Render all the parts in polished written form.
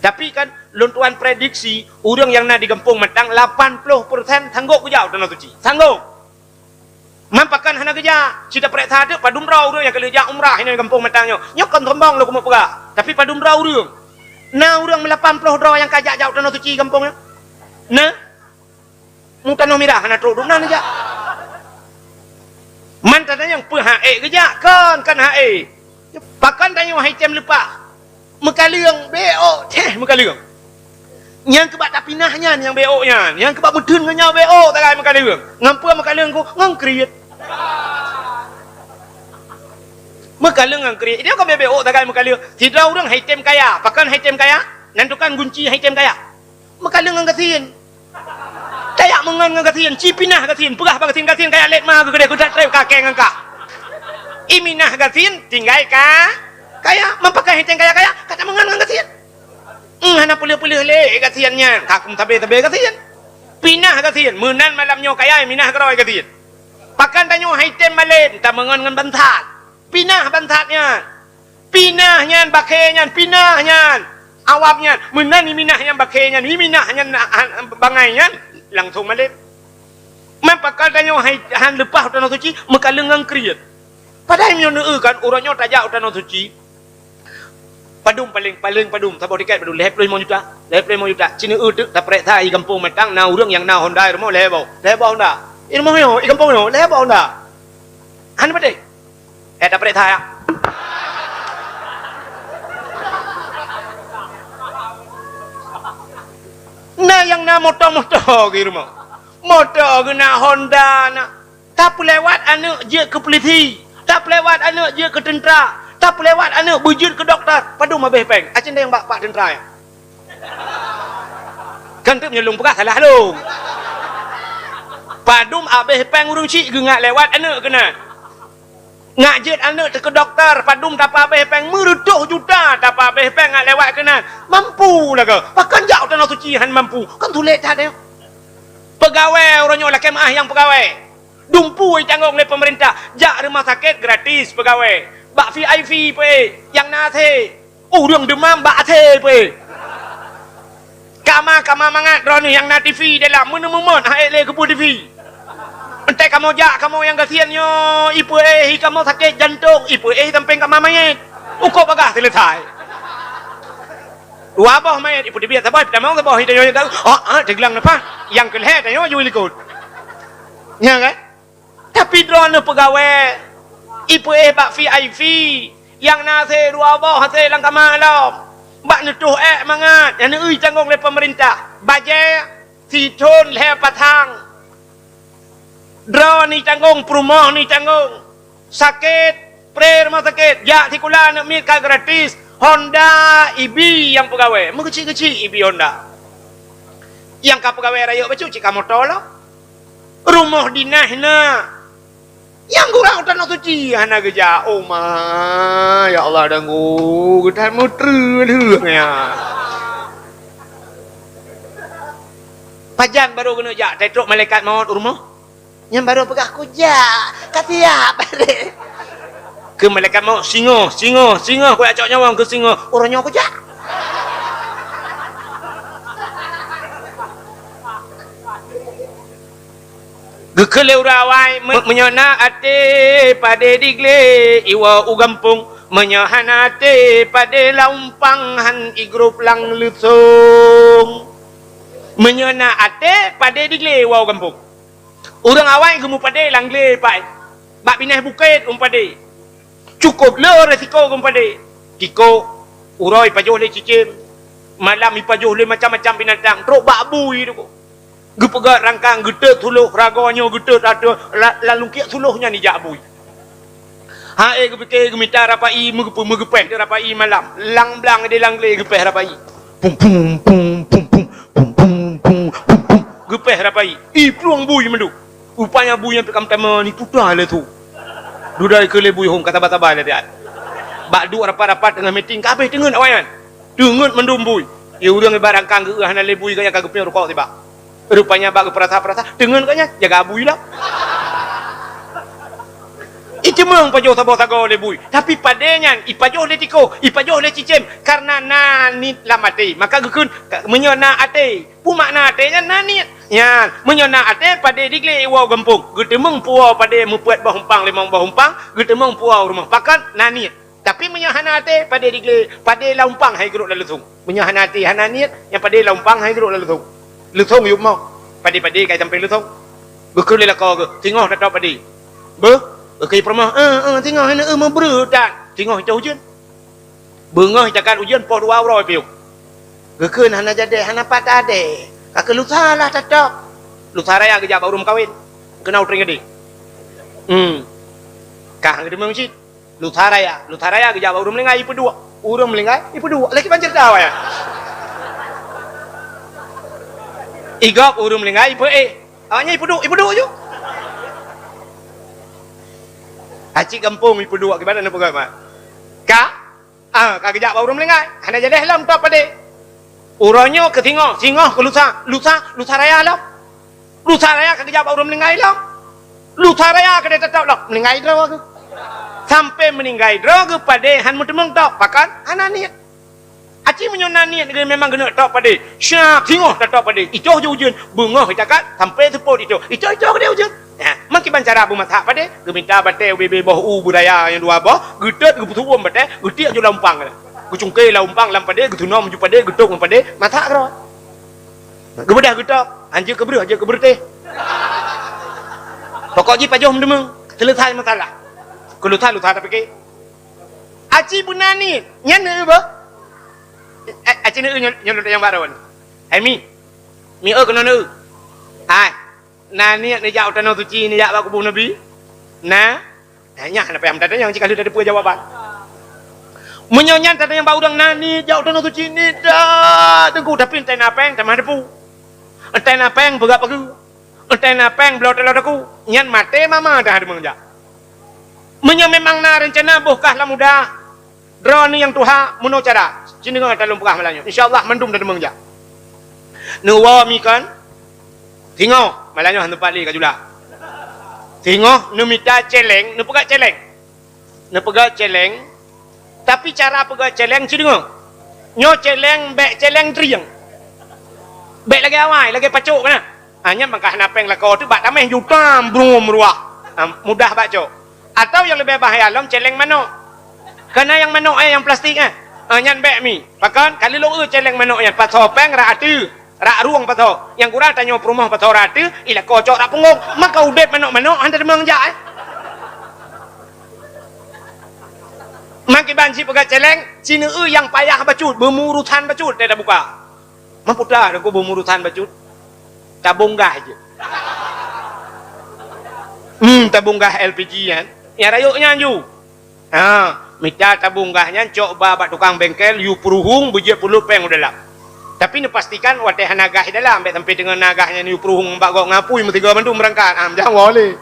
Tapi kan luntuan prediksi orang yang nak di kampung Matang 80% sanggup kerja Tanah Suci. Sanggup. Mampakan hana kerja. Cita prek tadi padum rau orang yang kerja umrah ini di kampung Matangnya. Nyok kan tombong lo kumuk pegak. Tapi padum rau orang. Nah orang 80 rau yang kajak jauh Tanah Suci kampungnya. Nah. Mu tanah mirah hana teruk nah aja. Man tanya yang PHE kerja kan HE. Pakan tanya wahai tem lepas. Mekaliang BO teh mekaliang. Yang kebak tak pinahnya yang BO nya, yang kebak mudun nganya BO tak kai mekaliang. Ngampua mekaliang ku ngangkriet. Mekaliang ngangkriet. Dia kau BO tak kai mekaliang. Tidak orang hitem kaya, pakan hitem kaya, nantukan kunci hitem kaya. Mekaliang ngangkatin. Tayak mengan ngangkatin, cipinah katin, pegah bagatin katin kaya let mah gede kudat trep kakek ngangka. Iminah katin tinggal ka kaya mempakai hitam kaya kata mengan kasihan. Hana pulih-pulih le kasihannya. Kakum tabe kasihan. Pinah kasihan. Menan malamnya kaya minah keroi kasihan. Pakan tanyo hitam malen ta mengan ngan bantat. Pinah bantatnya. Pinahnya bakainya, pinahnya. Awapnya menan minahnya bakainya, minahnya bangainya langsung malen. Mempakai tanyo han lepas Tanah Suci mekalengang kriet. Padahal nyo kan orangnya tak jauh Tanah Suci. Padum paling padum sabau tiket padum leh 5 juta cina tak prek thai kampung Matang na urang yang na Honda irmo leh bau Honda irmo yo i kampung yo leh bau Honda han pade tak prek thai na yang na motor ke irmo motor ke na Honda na tak lewat anak je ke polisi tak lewat anak je ke tentera tak lewat anak bujut ke doktor padum habis peng acen yang pak tentera kan tu menyelung pegah salah lu padum habis peng urung cik ngak lewat anak kena ngak jet anak ke doktor padum tak habis peng merutuh juta tak habis peng ngak lewat kena mampu lah ke pakan jauh Tanah Suci han mampu kan tulis tak ada pegawai orangnya lah kemah yang pegawai dumpu tanggung oleh pemerintah jak rumah sakit gratis pegawai bak VIP pe yang nate urang demam bak te pe kama mangat drone yang na TV dalam menemumon ha ele ke TV entai kamu jak kamu yang kasihannya ibu kamu sakit jantung ibu samping kama mayat uko bagah selesai dua boh mayat ibu dia sabai pertama boh itu yo teglang apa yang keleh tayo yo ikut ya kan tapi drone pegawai ibu bak VIP yang nase dua bawah hase lang kamalam bak netuh mangat yang tanggung oleh pemerintah baje situn le patang drone ni tanggung perumah ni tanggung sakit pre rumah sakit ya tikula nak mika gratis Honda IB yang pegawai mengecil-kecil IB Honda yang ka pegawai raya bacu cik motor lah rumah dinah na yang gurau Tanah Suci hana kerja oh ma ya Allah dangu kita muter pajan baru kena jak tetruk malaikat maut rumah yang baru pegah kujak katiap ke malaikat maut singo ku acok nyawang ke singo orangnya kujak gekele urawai menyona ate pade digle iwa ugampung menyahana ate pade laumpang han igrup lang lusung menyona ate pade digle iwa ugampung urang awai gemu pade langle pai bak binah bukit pade cukup le resiko pade tiko uroi pajoh le cicim malam ipajoh le macam-macam binatang trok bakbui tu gepegat rangkang getet suluh raganya getet ada lalu kiak suluhnya ni jak bui hae gepeke gemita rapai megepeh dia rapai malam lang blang dia langle gepeh rapai pum pum pum pum pum pum pum pum pum gepeh rapai pluang bui mendu rupanya bui yang pertama ni tudah le tu dudai ke le bui hong kata bata-bata dia bak du rapat-rapat dengan meeting kabeh dengen awayan dengen mendum bui ya urang barangkang ge hana le bui kaya kagepeh rokok tiba rupanya bak perasa-perasa dengan kanya jaga abui lah Itu meng pajoh tabah tago le bui. Tapi padanya ipajoh le tiko, ipajoh le cicem karena nanit lamati. Maka gekun menyona ate. Pumakna ate nya nanit. Ya, menyona ate pade digle iwa gempung. Getemeng puau pade mupuat bahumpang limang bahumpang, getemeng puau rumah pakan nanit. Tapi menyahana ate pade digle pade laumpang hai geruk lalu tung. Menyahana ate hananit yang pade laumpang hai geruk lalu tung. Lutung yuk mau. Pade-pade kai sampai lutung. Gekun le lakau ke. Tengok tak tahu pade. Kai permah tengok hana mau berutan tengok itu ujian bengah cakap ujian po 200 piu gekeun hana jade hana patade kak lu salah tatok lu saraya gejak baru kawin kenal tring gede kah gede masjid lu saraya gejak baru melengai ipu dua urang melengai ipu dua lagi banjir dawa ya igap urang melengai ipu awaknya ipu dua je Haji kampung ipu dua gimana nak pegang mak? Kak kejak baru melengai. Hana jadi helam top pade. Uronyo ke singoh ke lusa raya lah. Lusa raya ke kejak baru melengai lah. Lusa raya ke dia tetap lah melengai draw ke. Sampai meninggai draw ke pade han mutemeng top pakan hana niat. Haji menyona niat dia memang kena top pade. Syak singoh tetap pade. Itu je ujian bunga kita kat sampai sepot itu. Itu ke dia ujian. Makin cara abu masak pada geminta bate bebe boh budaya yang dua boh gedet gebutuam bate getik je lampang gecungke lampang lampada getunom ju pada getuk pada masak kro gebedah getok anjir keber teh pokoknya pajoh demeng selesai masalah kelutar tapi ke aci punani nyan ba aci ne nyon yang baron ai mi kena ne Nani ni jauh tanah suci ni jauh kubur Nabi. Nah, hanya apa yang tadi yang jika sudah ada jawaban. Menyonyan tadi yang bau dang nani jauh tanah suci ni dah. Tengku tapi entai napeng sama depu. Entai napeng begak pegu. Entai napeng belot aku. Nyan mate mama dah ada mengjak. Menyo memang na rencana buhkah lah mudah. Drone yang tuha muno cara. Sini ngah dalam pukah malanyo. Insyaallah mendum dah mengjak. Nuwa mi kan. Tengok malanyo hantu pali kajula. Tengok nu minta celeng, nu pegat celeng. Tapi cara pegat celeng cideng. Nyo celeng bek celeng triang. Bek lagi awai, lagi pacuk mana? Hanya mangkah napeng lakau tu bak tameh jutam brum ruah. Mudah pacuk. Atau yang lebih bahaya lom celeng manok. Karena yang manok yang plastik nyan bek mi. Pakan kali lu celeng manok yang pasopeng ra atu. Rak ruang patho yang kurang tanya perumah patho ratu ila kocok rak punggung maka udep manok-manok hantar mengjak maki banci pegat celeng cina yang payah bacut bermurutan bacut dia dah buka mampu dah aku bermurutan bacut tabung gas je tabung gas LPG kan ya rayuknya ju minta tabung gasnya coba bak tukang bengkel yu peruhung bejek puluh peng udah lah. Tapi ni pastikan wateh nagah dalam ambek sampai dengan nagahnya ni peruhung mbak gok ngapui metiga bandung berangkat jangan boleh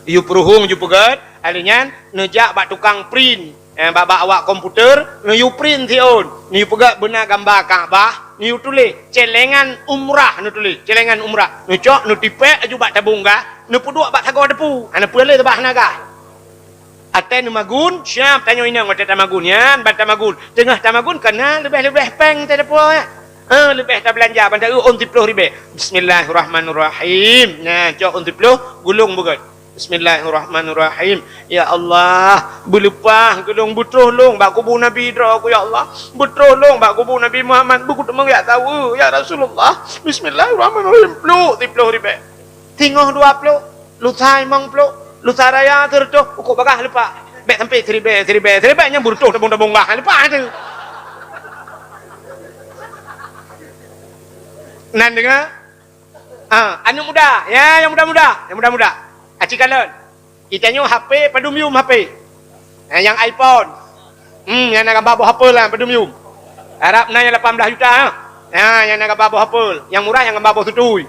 yu peruhung ju pegat alinyan nejak bak tukang print bak awak komputer yu print tion ni pegat benar gambar Kaabah ni tulis celengan umrah ni tulis celengan umrah ni cok ni tipek aju bak tabung gas ni puduk bak tago depu ana pele tebah nagah Ate magun, siap tanya ini ngote tamagun ya, banta magun. Tengah tamagun kena lebih peng tak apa ya. Lebih tak belanja banta on 30 ribu. Bismillahirrahmanirrahim. Nah, cok on 30 gulung bukan. Bismillahirrahmanirrahim. Ya Allah, belupa gulung butuh long bak kubur Nabi dra aku ya Allah. Butuh long bak kubur Nabi Muhammad buku temang ya tahu ya Rasulullah. Bismillahirrahmanirrahim. 30 ribu. Tinggal 20, lu sai mong 10. Lu saraya tertuh ukur bagah lepak bek sampai seribe nya burtuh tabung bah lepak tu nan dengar anu muda ya yang muda aci kalon kita nyu HP padumium HP yang iPhone yang nak gambar HP lah padumium Arab nanya 18 juta yang nak gambar HP yang murah yang gambar tutui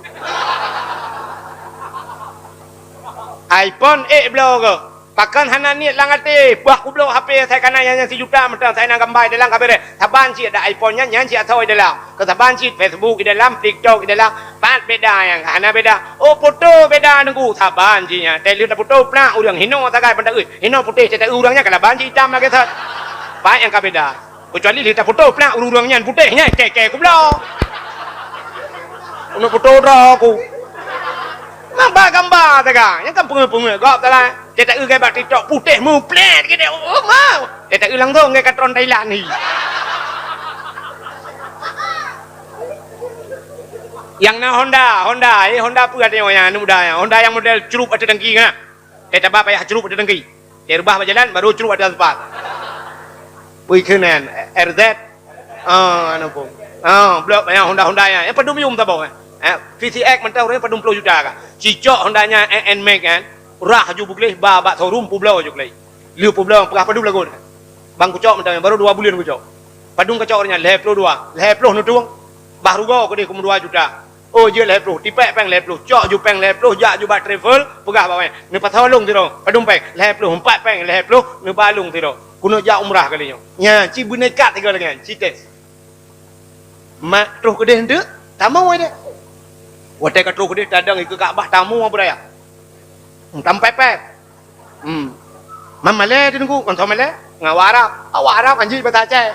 iPhone blow ke pakan hana niat langate bah ku blow HP saya kana yang 1 juta mentang saya nak gambar dalam kabere taban si ada iPhone nya nyan si atau dalam ke taban si Facebook di dalam TikTok di dalam Kat beda yang kana beda. Oh foto beda nunggu saban jinya. Tele dah foto pernah urang hino takai pada hino putih cetak urangnya kalau banji hitam lagi sat. Pak yang ka beda. Kecuali kita foto pernah urangnya putihnya keke ku belau. Ono foto dah aku. Gambar takai. Yang kan pengen gap takai. Cetak kai bak TikTok putih mu plet gitu. Oh mau. Cetak langsung kai katron Thailand ni. Yang na Honda pun ada yang muda ya. Honda yang model cerup ada dengki kan. Kita apa payah cerup ada dengki. Dia rubah berjalan baru cerup ada tempat. Pui kenan RZ. Anu pun. Blok yang Honda ya. Yang pedum yum tabau kan. VCX mentau ni pedum 10 juta kan. Cicok Hondanya NMAX kan. Rah ju bukleh babak showroom publau ju klei. Liu publau pegah pedum lagun. Bang kucok mentau baru 2 bulan kucok. Padung kacoknya leh 2. Leh 10 nu tuang. Baru go ke dia ke 2 juta. Oh je leh 10, tipek peng leh 10, cok ju peng leh 10, jak ju bat travel, pegah bawa. Ni patolong tiro, padung peng leh 10, 4 peng leh 10, ni balung tiro. Kuno jak umrah kali nyo. Nya ci bunekat tiga lagi, ci tes. Mak terus ke dia hendak, tamu dia. Watai ka terus ke dia dadang ikut Kaabah tamu apa raya. Tampai pep. Mamale dia nunggu, kon somale, ngawarap, awarap anjing batace.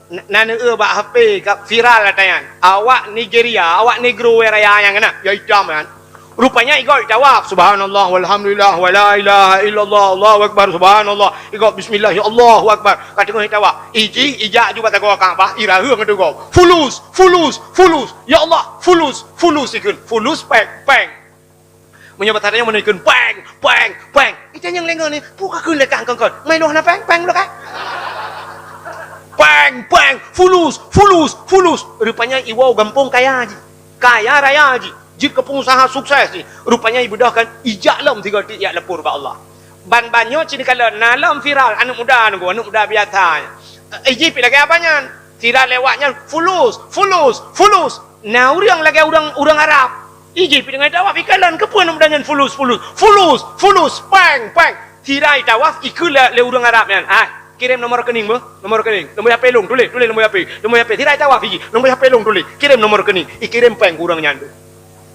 Nana bak HP kat viral latayan. Awak Nigeria, awak negro raya yang kena. Ya hitam kan. Rupanya ikut jawab subhanallah walhamdulillah wala ilaha illallah Allahu akbar subhanallah. Ikut bismillah ya Allahu akbar. Kata ngoi jawab. Ijak juga tak gua Kaabah ira heuh ngadu gau. Fulus. Ya Allah, fulus ikut. Fulus peng. Menyebut tadanya menaikkan peng. Itu yang lengah ni. Buka kun lekang kongkon. Main doh na peng lo kan. Peng, fulus. Rupanya iwau gampung kaya raya ji. Jika pengusaha sukses ji. Rupanya ibu dah kan ijak lam 3 tiak lepur ba Allah. Ban-banyo cini kala nalam viral anak muda biasa. Ijip lagi apanya? Viral lewatnya fulus. Nah, orang lagi orang Arab. Ijip dengan tawaf ikalan kepuan mudanya fulus. Peng. Tirai tawaf ikula le orang Arab kan. Kirim nomor rekening bu, nomor HP long tulis nomor HP tidak tahu apa nomor HP long tulis, kirim nomor rekening, kirim peng kurang nyandu.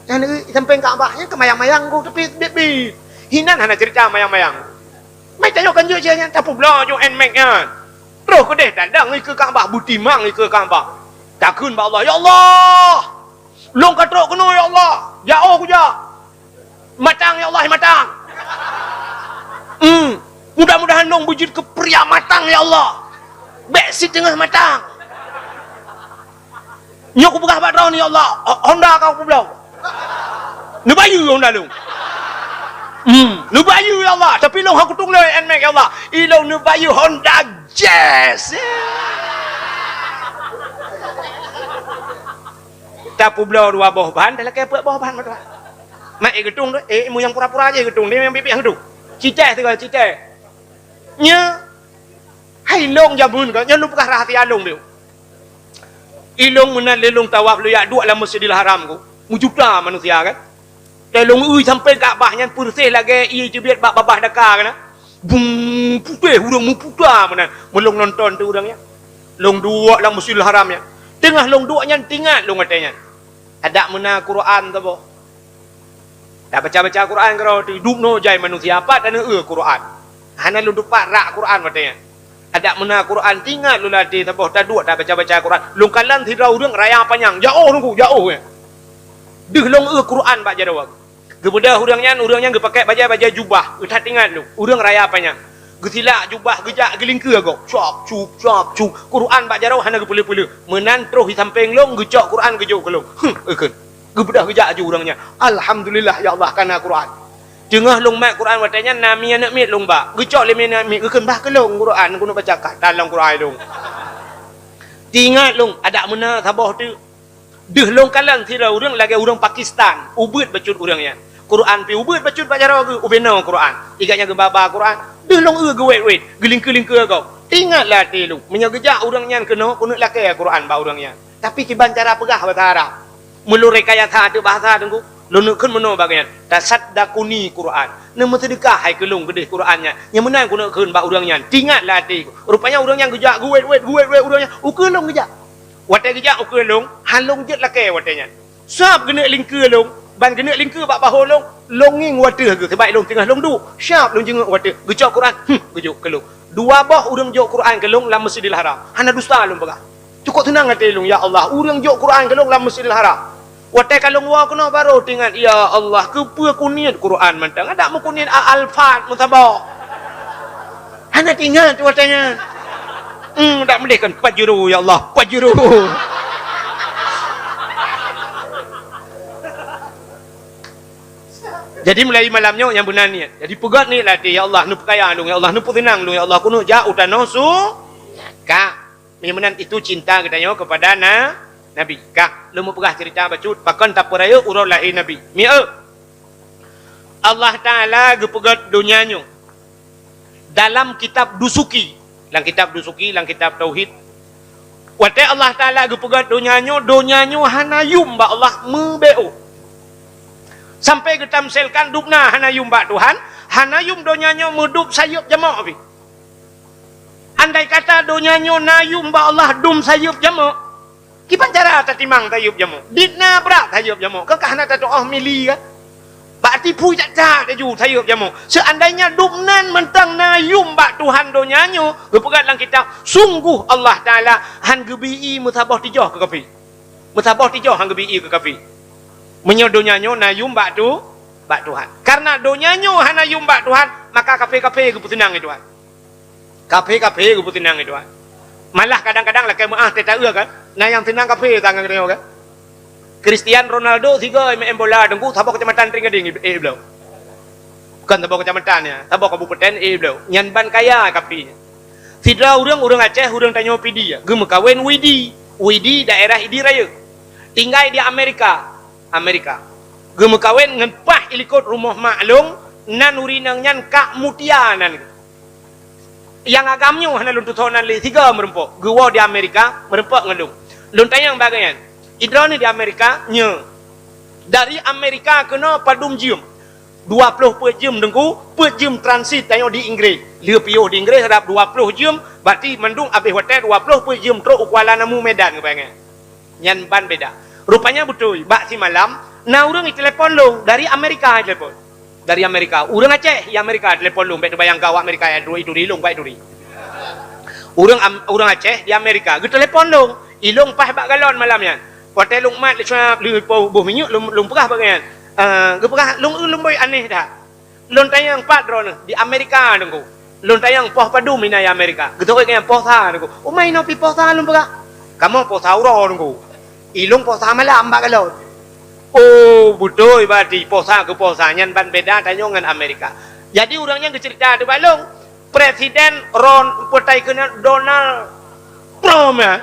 Dan sampai Kaabahnya kemayang-mayang gua tapi bebit, hinan hana cerita mayang-mayang. Mai tayo kan je nya tapu bla jo NMAX kan. Terus ke deh dadang ke Kaabah butimang ke Kaabah. Takun ba Allah, ya Allah. Long katrok kena ya Allah. Jauh ku ja. Matang ya Allah, matang. Mudah-mudahan long wujud ke pria matang ya Allah. Beksi tengah matang. Nyok pegah badrau ni ya Allah. Honda kau pulau. Nu bayu Honda lu. Nu bayu ya Allah. Tapi long aku tung le NMAX ya Allah. Ilong nu bayu Honda Jazz. Tapu pulau 2 bawah ban, dah ke bawah ban macam. Mak gedung tu, mu yang pura-pura aja gedung, dia yang bibik gedung. Cicai tu cicai. Nya hai long jamun kan nya lu pekah rahasia long dia ilong menan lelong tawaf lu ya dua dalam Masjidil Haram ku mujuta manusia kan lelong sampai Kaabahnya bersih lagi ia jebiat bab babah daka kan bung putih urang mu puta menan melong nonton tu urangnya long dua dalam Masjidil Haram ya tengah long dua nya tinggal long katanya ada mena Quran tu boh dah baca Quran kalau duduk jai manusia apa dan Quran hana lu dupat rak Quran katanya. Ada mena Quran tinggal lu latih taboh taduk dah baca Quran. Lu kalan tirau urang raya panjang. Jauh ya. Deh long Quran bak jadawak. Gebedah urangnya ge pakai baju jubah. Udah tinggal lu. Urang raya panjang. Gesilak jubah gejak gelingke agak. Cuap. Quran bak jadaw hana gepule-pule. Menan terus di samping long gejak Quran gejuk ke long. Kan. Gebedah gejak je urangnya. Alhamdulillah ya Allah kana Quran. Tengah long mat Quran watanya nami anak mit long ba. Gecok le mina mi keun bah ke long Quran kuno baca kat dalam Quran long. Tingat long ada mena sabah tu. Deh long kalang tira urang lagi urang Pakistan. Ubud bacut urangnya. Quran pi ubud bacut baca ragu ubena Quran. Iganya ge baba Quran. Deh long ge wet geling-geling ke kau. Ingatlah ti long. Menyagejak urangnya kena kuno laki Quran ba urangnya. Tapi kiban cara pegah bahasa Arab. Mulu rekayasa tu bahasa tengku. Lu kan meno bagian tasaddaquni Quran nama sedekah hai kelung gede Qurannya yang menang guna keun bak urangnya tingatlah ti rupanya urang yang gejak guet urangnya ukelong gejak watai gejak ukur long halong jet lakai watainya sab kena lingkir long ban kena lingkir bak bahu long longing water ke sebaik long tengah long du syap long jenguk water gejak Quran gejuk ke long dua bah urang jok Quran ke long lam Masjidil Haram hana dusta long bagah cukup tenang hati long ya Allah urang jok Quran ke long lam Masjidil Haram watai kalong wa kena baru dengan ya Allah kepa kuniat Quran mantang ada mu kuniat al-fat mutabah hana tinggal tu watainya tak boleh kan pajuru ya Allah pajuru jadi mulai malamnya yang benar ni jadi pegat ni lah ya Allah nu perkaya dong ya Allah nu tenang dong ya Allah kuno jauh tanosu kak menan itu cinta katanya kepada Nabi kak lu mau pegah cerita bacut pakan tak peraya urang lahir Nabi mi Allah Taala gepegat dunianya dalam kitab dusuki lang kitab dusuki lang kitab tauhid watai Allah Taala gepegat dunianya hanayum ba Allah mebeo sampai getamselkan dubna hanayum ba Tuhan hanayum dunianya medup sayup jamak abi andai kata dunianya nayum ba Allah dum sayup jamak kipan cara tatimang tayup jamak ditna berat tayup jamak ke kahna ta doa mili kan berarti pui tak dia ju sayup jamak seandainya dubnan mentang nayum ba Tuhan dunianya gepegat lang kitab sungguh Allah Taala han gebi mutabah tijah ke kafi mutabah tijah han gebi ke kafi menyodonyanyo nayum ba Tuhan karena donyanyo han nayum ba Tuhan maka kafe-kafe geputenang itu Tuhan kafe-kafe geputenang itu Tuhan malah kadang-kadang lah kayak teta kan nah yang tenang kafe tangan dia kan Cristiano Ronaldo tiga main bola dengku tabok kecamatan Ringading belum bukan tabok kecamatannya tabok kabupaten belum nyanban kaya kapinya tidak orang Aceh orang tanya pidi ya gem kawin Widi daerah Idi Raya tinggal di Amerika gem kawin ngempah ilikot rumah maklum nan urinang nyan kak mutianan yang agamnya hana luntut honan li tiga merempok gua di Amerika merempok ngelung luntayang bagayan idrone di Amerika nya dari Amerika kena padum jam 20 per jam dengku per jam transit tayo di Inggris lieu pio di Inggris hadap 20 jam berarti mendung habis hotel 20 per jam terus Kuala Namu Medan kebayang nyan ban beda rupanya betul bak si malam nah urang telepon long dari Amerika telepon dari Amerika urang Aceh di Amerika telepon long baik bayang kau Amerika ya itu di long baik duri urang Aceh di Amerika ge telepon long ilong pah bak galon malamnya hotel long mat le boh minyak long perah bagian ge perah long boy aneh dah long tayang padron di Amerika dengku long tayang poh padu minai Amerika ge tokek yang poh tha dengku umai no pi poh tha long perah kamu poh sauro dengku ilong poh tha malam bak galon oh betul berarti posa ke posa nyan ban beda tanya dengan Amerika jadi orangnya cerita di balong presiden Ron petai kena Donald Trump ya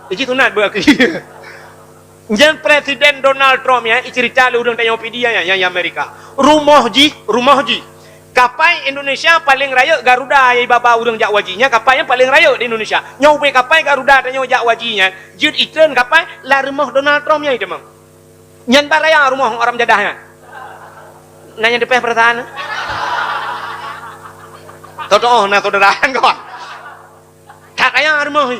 itu nak berarti jangan presiden Donald Trump ya cerita lu orang tanya dia ya yang Amerika rumah ji kapai Indonesia paling raya Garuda ya baba urang jak wajinya kapai yang paling raya di Indonesia nyaupe kapai Garuda tanya jak wajinya jud iten kapai lah rumah Donald Trump ya itu mang nyan baraya rumah orang jadahnya nanya di pertahanan toto nah saudaraan kawan tak kaya rumah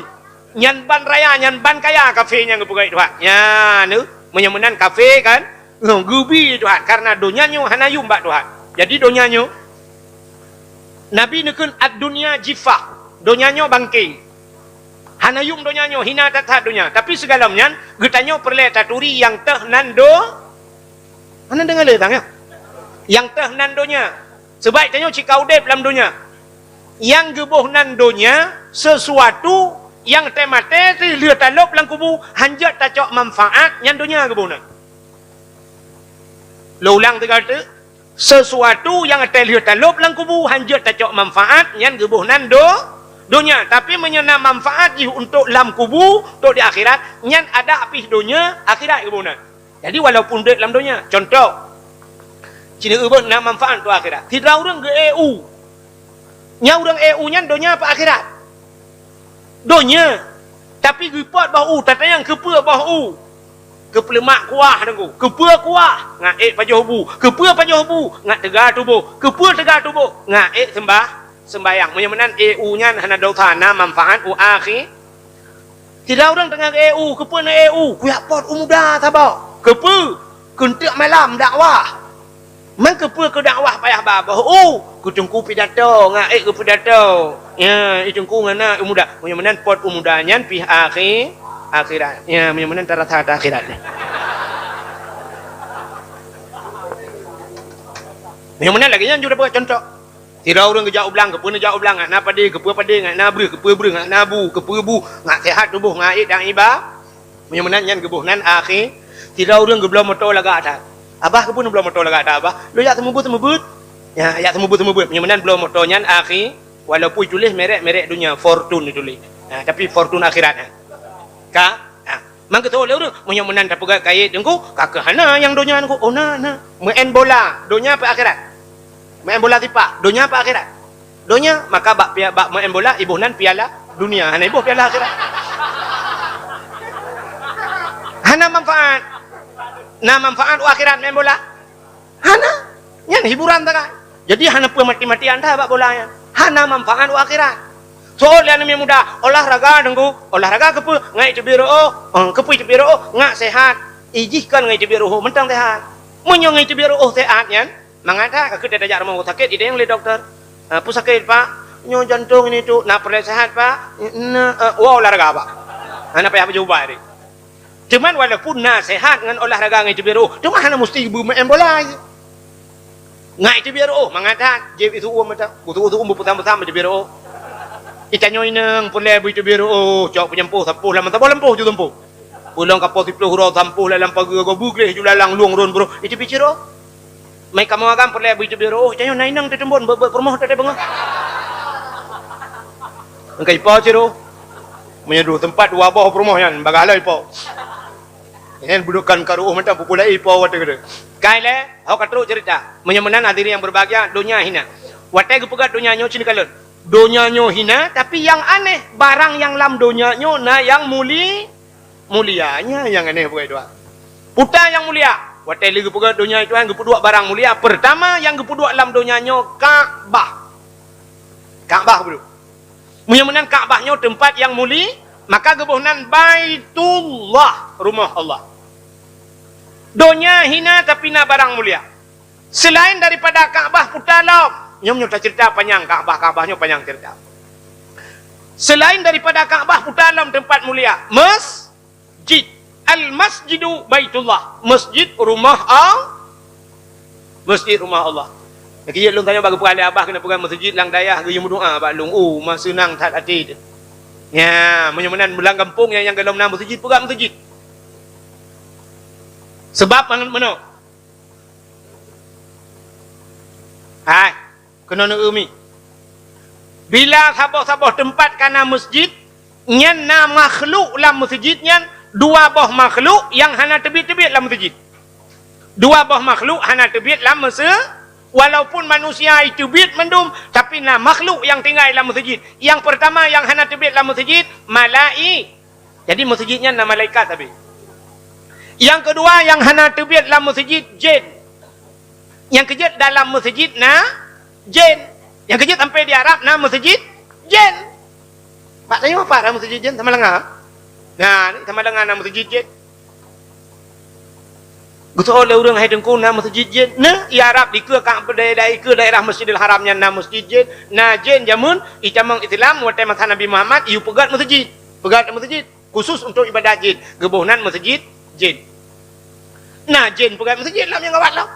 nyan ban raya nyan ban kaya kafenya ngebuka itu ya nu menyemenan kafe kan gubi Tuhan karena donyanya hanayum mbak Tuhan jadi donyanya Nabi nekun ad dunia jifah donyanya bangkai hanayum donyanya hina tathat dunya tapi segalamnya getanyo perle taturi yang teh nando mana dengar le tang ya yang teh nandonya sebaik tanyo cikau dep dalam dunya yang geboh nandonya sesuatu yang temate ti lieu talop lang kubu hanjat tacok manfaat yang dunya gebohna lo ulang tegal tu sesuatu yang lieu talop lang kubu hanjat tacok manfaat yang geboh nando dunia tapi menyena manfaat untuk lam kubu untuk di akhirat nyan ada apih dunia akhirat kebunan jadi walaupun duit lam dunia contoh cina ubun nak manfaat untuk akhirat tidak orang ke EU nya orang EU nyan dunia apa akhirat dunia tapi gipot bahu tata yang kepa bahu kepelemak kuah dengku kepa kuah ngak pajoh bu kepa pajoh bu ngak tegar tubuh kepa tegar tubuh ngak sembayang menyamanan EU nya hana dautana manfaat u akhir Tidak orang tengah ke EU, kepa na EU, kuyak pot umuda tabak. Kepa, kentik malam dakwah. Man kepa ke dakwah payah babah. Oh, ku tungku pidato, ngak ke pidato. Ya, itungku ngana umuda. Mudah-mudahan pot umudanya pi akhirat. Ya, mudah-mudahan rata-rata akhirat. Mudah-mudahan lagi yang sudah buat contoh. Tidak orang kejauh belang, kepa jauh belang, ngak na pade, kepa ngak na bre, kepa bre, ngak na bu, kepa bu, ngak sehat tubuh, ngak dan iba. Mudah-mudahan yang kebuhnan akhir. Tidak orang ke belum motor laga atas. Abah kepa belum motor laga atas abah. Lo yak semubut. Ya, yak semubut. Mudah-mudahan belum motornya akhir. Walaupun tulis merek dunia, fortune ditulis. Nah, tapi fortune akhirat. Ka? Mang kita oleh orang mudah-mudahan tak pegat kait dengku, kakak hana yang donya aku. Oh na. Main bola, donya apa akhirat? Main bola tipak, donya apa akhirat? Donya maka bak main bola ibunan piala dunia, hana ibu piala akhirat. Hana manfaat. Na manfaat akhirat main bola. Hana nyan hiburan tak? Jadi hana pu mati-matian dah bak bolanya. Hana manfaat akhirat. Soalnya ni muda olahraga dengku, olahraga kepu ngai cebiru kepu cebiru ngak sehat. Ijihkan ngai cebiru mentang sehat. Munyo ngai cebiru sehat nyan. Mangata ke kita dajak rumah sakit ide yang le doktor. Pu sakit pak, nyo jantung ini tu nak perlu sehat pak. Olahraga pak. Ana payah berjubah ni. Cuman walaupun nak sehat dengan olahraga ngai cebiru, cuma hana mesti ibu main bola. Ngai cebiru mangata je itu mata. Butuh putam-putam cebiru. Itanyo inang pulai bu cebiru cok penyempuh sampuh lam lempuh ju tempuh. Pulang kapal 10 hurau sampuh lalang pagi go bugleh ju lalang luang ron bro. Itu piciro. Mai kamu agam pulai bu cebiru itanyo nainang te tembon permoh te bengah. Engkai pa ciro. Menyedu tempat dua bawah permoh yan bagalai pa. Ini budukan karuh macam pulai pa wate gede. Kaile hau katru cerita. Menyemenan hadirin yang berbahagia dunia hina. Wate gepegat dunia nyo cini kalon. Donyanya hina, tapi yang aneh barang yang lam donyanya na yang mulianya yang aneh bukan itu. Puta yang mulia. Watai lagi puga donya itu yang gepudua barang mulia. Pertama yang gepudua lam donyanya Ka'bah. Ka'bah bro. Mudah-mudahan Ka'bahnya tempat yang mulia, maka gebuhnan Baitullah, rumah Allah. Donya hina tapi na barang mulia. Selain daripada Ka'bah puta lam. Nyom tak cerita panjang Ka'bahnya panjang cerita. Selain daripada Ka'bah dalam tempat mulia, masjid, al-masjidu Baitullah, masjid rumah Allah. Lagi dia long tanya bagi pukali abah kena pegang masjid lang dayah ge yang berdoa bak long masa senang tak hati. Ya, menyamanan belang kampung yang dalam nama masjid pegang masjid. Sebab mana? Hai kena umi. Bila sabah-sabah tempat kana masjid, nyan na makhluk lam masjid nyan dua boh makhluk yang hana tebit-tebit lam masjid. Dua boh makhluk hana tebit lam masjid. Walaupun manusia itu bit mendum, tapi na makhluk yang tinggal dalam masjid. Yang pertama yang hana tebit dalam masjid, malai. Jadi masjidnya na malaikat tapi. Yang kedua yang hana tebit dalam masjid, jin. Yang kejut dalam masjid na jin. Yang kejut sampai di Arab na masjid jin. Pak tanya apa dalam masjid jin sama lengah? Nah, ni sama dengan na masjid jin. Gusto oleh orang hai dengku na masjid jin. Na i Arab di ke kang daerah Masjidil Haramnya na masjid jin. Na jin jamun icamang Islam wa tema Nabi Muhammad iu pegat masjid. Pegat masjid khusus untuk ibadah jin. Gebuhnan masjid jin. Nah, jin pegat masjid lam yang awat lah.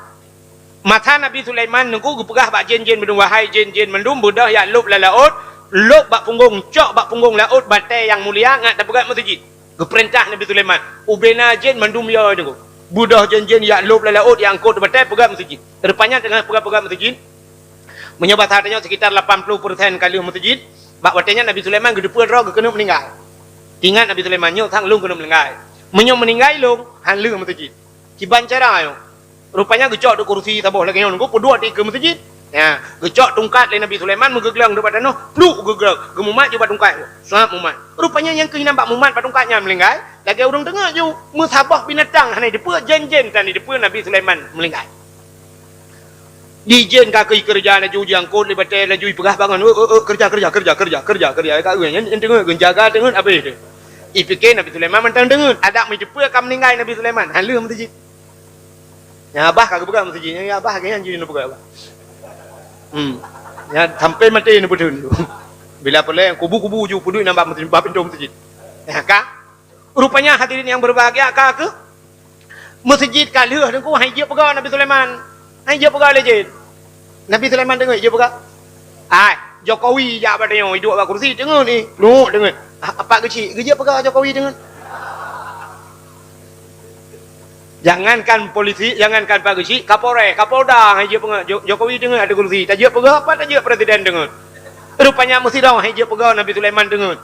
Mata Nabi Sulaiman nunggu gupegah bak jin-jin mendung wahai jin-jin mendung budah ya lub la laut lub bak punggung cok bak punggung laut batai yang mulia ngat dapat masjid. Geperintah Nabi Sulaiman ubena jin mendung ya nunggu budah jin-jin ya lub la laut yang angkut batai pegang masjid. Rupanya tengah pegang masjid menyobat hartanya sekitar 80% kali masjid bak watenya Nabi Sulaiman gedepul roh kena meninggal. Ingat Nabi Sulaiman nyo tang lung kena meninggal. Menyo meninggal lung han lung masjid. Kiban cara yo. Rupanya gecok di kursi tabuh lagi nunggu pedua di ke masjid. Ya, gecok tungkat le Nabi Sulaiman mengeglang depan noh, pluk geglang, gemumat je tungkat. Suap mumat. Rupanya yang kehinan bak mumat tungkatnya melingkai, lagi orang dengar ju musabah binatang hanai depa jen-jen tan di depa Nabi Sulaiman melingkai. Di jen kaki kerja laju jangkut le batai laju pegah bangun kerja kat gue yang dengar jaga dengar habis tu. Fikir Nabi Sulaiman mentang dengar ada menjepur akan meninggal Nabi Sulaiman. Hala masjid. Ya abah kagak pegang masjid. Ya abah kagak jadi nak pegang abah. Ya sampai mati nak betul. Bila pula kubu-kubu ju pudui nampak masjid, pintu masjid. Ya kak. Rupanya hadirin yang berbahagia kak ke masjid kalah dengku hai je pegang Nabi Sulaiman. Hai je pegang lejit. Nabi Sulaiman dengar je pegang. Jokowi jak pada yang hidup kat kursi dengar ni. Lu dengar. Apa kecil kerja pegang Jokowi dengar. Jangankan polisi, jangankan Pak Kecil, Kapolres, Kapolda hai je pegang Jokowi dengar ada kursi. Tak je pegang apa tak je presiden dengar. Rupanya mesti dah hai je pegang Nabi Sulaiman dengar.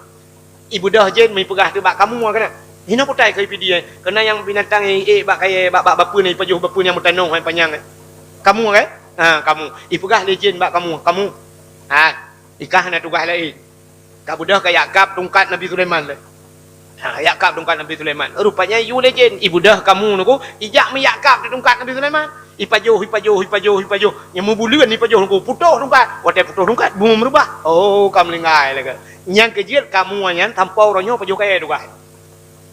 Ibu dah jen mai pegah tu bak kamu kena. Hina putai kai pidi kena yang binatang bak kaya bak bapa ni pajuh bapa yang bertanong hai panjang. Kamu kan? Kamu. Ipegah lejen bak kamu. Ikah na tugas lain. Kak budak kayak Yakab tungkat Nabi Sulaiman le. Yakab tungkat Nabi Sulaiman. Rupanya you legend. Ibu dah kamu nuku ijak mi Yakab tungkat Nabi Sulaiman. Ipajuh. Yang membuluan ipajuh nuku putuh tungkat. Watai putuh tungkat bumi merubah. Oh, kamu lingai lagi. Yang kejir kamu anyan tanpa orangnya pajuh kaya tugas.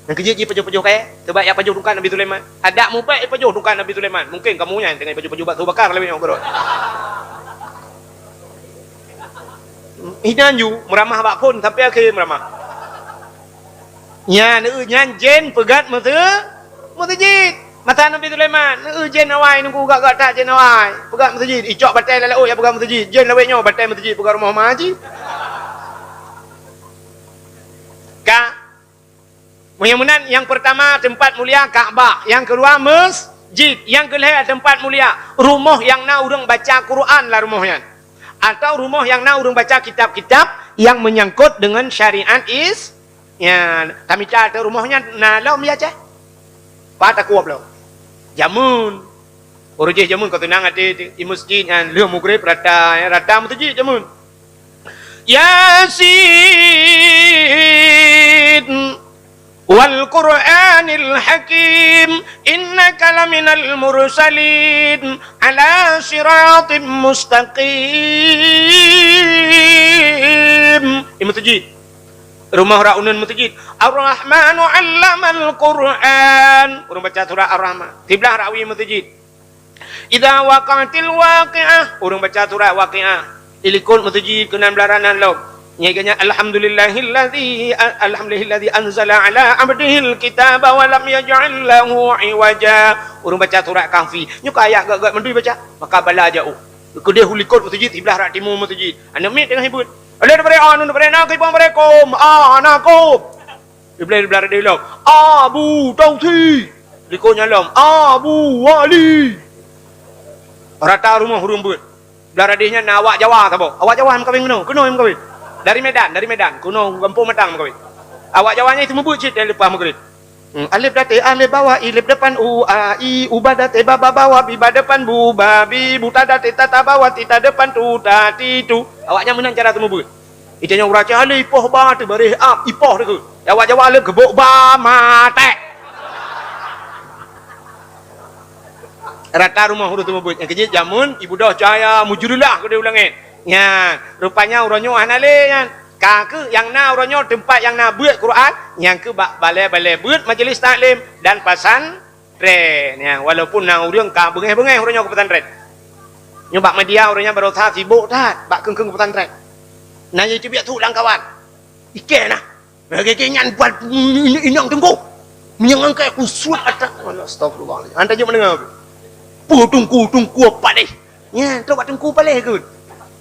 Yang kejir je pajuh kaya. Sebab ya pajuh tungkat Nabi Sulaiman. Ada mupai pajuh tungkat Nabi Sulaiman. Mungkin kamu anyan dengan pajuh batu bakar lebih yang gerot. Hinan you meramah bak pun sampai akhir meramah. Nyan jen pegat masjid. Mata Nabi Sulaiman, jen awai nunggu gak tak jen awai. Pegat masjid, icok batai lalu ya pegat masjid. Jen laweknya batai masjid pegat rumah haji. Mudah-mudahan yang pertama tempat mulia Kaabah, yang kedua masjid, yang ketiga tempat mulia rumah yang na urang baca Quran lah rumahnya. Atau rumah yang nak urang baca kitab-kitab yang menyangkut dengan syariat kami cari rumahnya nalau miaca pada kuap lo jamun orangnya jamun kau tenang ada di masjid yang lu mugrib rata masjid jamun Yasin wal Qur'anil Hakim innaka laminal mursalin ala siratim mustaqim. Di masjid rumah raunan masjid Ar-Rahmanu 'allamal Qur'an. Orang baca surah Ar-Rahman tiblah rawi masjid. Idza waqa'atil waqi'ah orang baca surah Waqi'ah. Ilikul masjid kenan belaranan lo. Nyeganya alhamdulillahilladzi anzala ala abdihil kitaba wa lam yaj'al lahu iwaja. Urang baca surah Kahfi. Nyu kayak gak mendui baca. Maka bala jauh. Kedai hulikot masjid sebelah rak timur masjid. Ana mit tengah hibut. Ala daripada anu daripada nak ibang mereka. Anakum. Iblis belar dia lo. Abu Tausi. Likonya lam. Abu Wali. Rata rumah hurung but. Belar adihnya nak awak Jawa tak apa. Awak Jawa kawin kena. Kena yang kawin. Dari Medan, kuno kampung Matang mengawin. Awak Jawanya itu membut cik dari lepas mengawin. Alif date alif bawah ilif depan u a i uba date baba bawah biba depan bu babi buta date tata bawah tita depan tu tati tu. Awaknya menang cara tu membut. Itanya uraca alif ipoh ba tu barih up ipoh tu. Awak Jawa alif gebuk ba mate. Rata rumah huruf tu membut. Yang kecil jamun ibu dah cahaya mujurullah ke dia ulangin. Ya, rupanya uronyo anale kan. Kake yang na uronyo tempat yang na buat Quran, yang ke balai-balai buat majlis taklim dan pesantren. Ya, walaupun na urang ka bengeh-bengeh uronyo ke pesantren. Nyo bak media uronyo baru tha sibuk tat, bak keung-keung ke pesantren. Nah ye biak tu lang kawan. Ike nah. Bagi kenyan buat inang tengku. Menyang angkat kusut atas. Astagfirullah. Anda je mendengar. Tungku apa deh. Ya, tu buat tungku palih ke.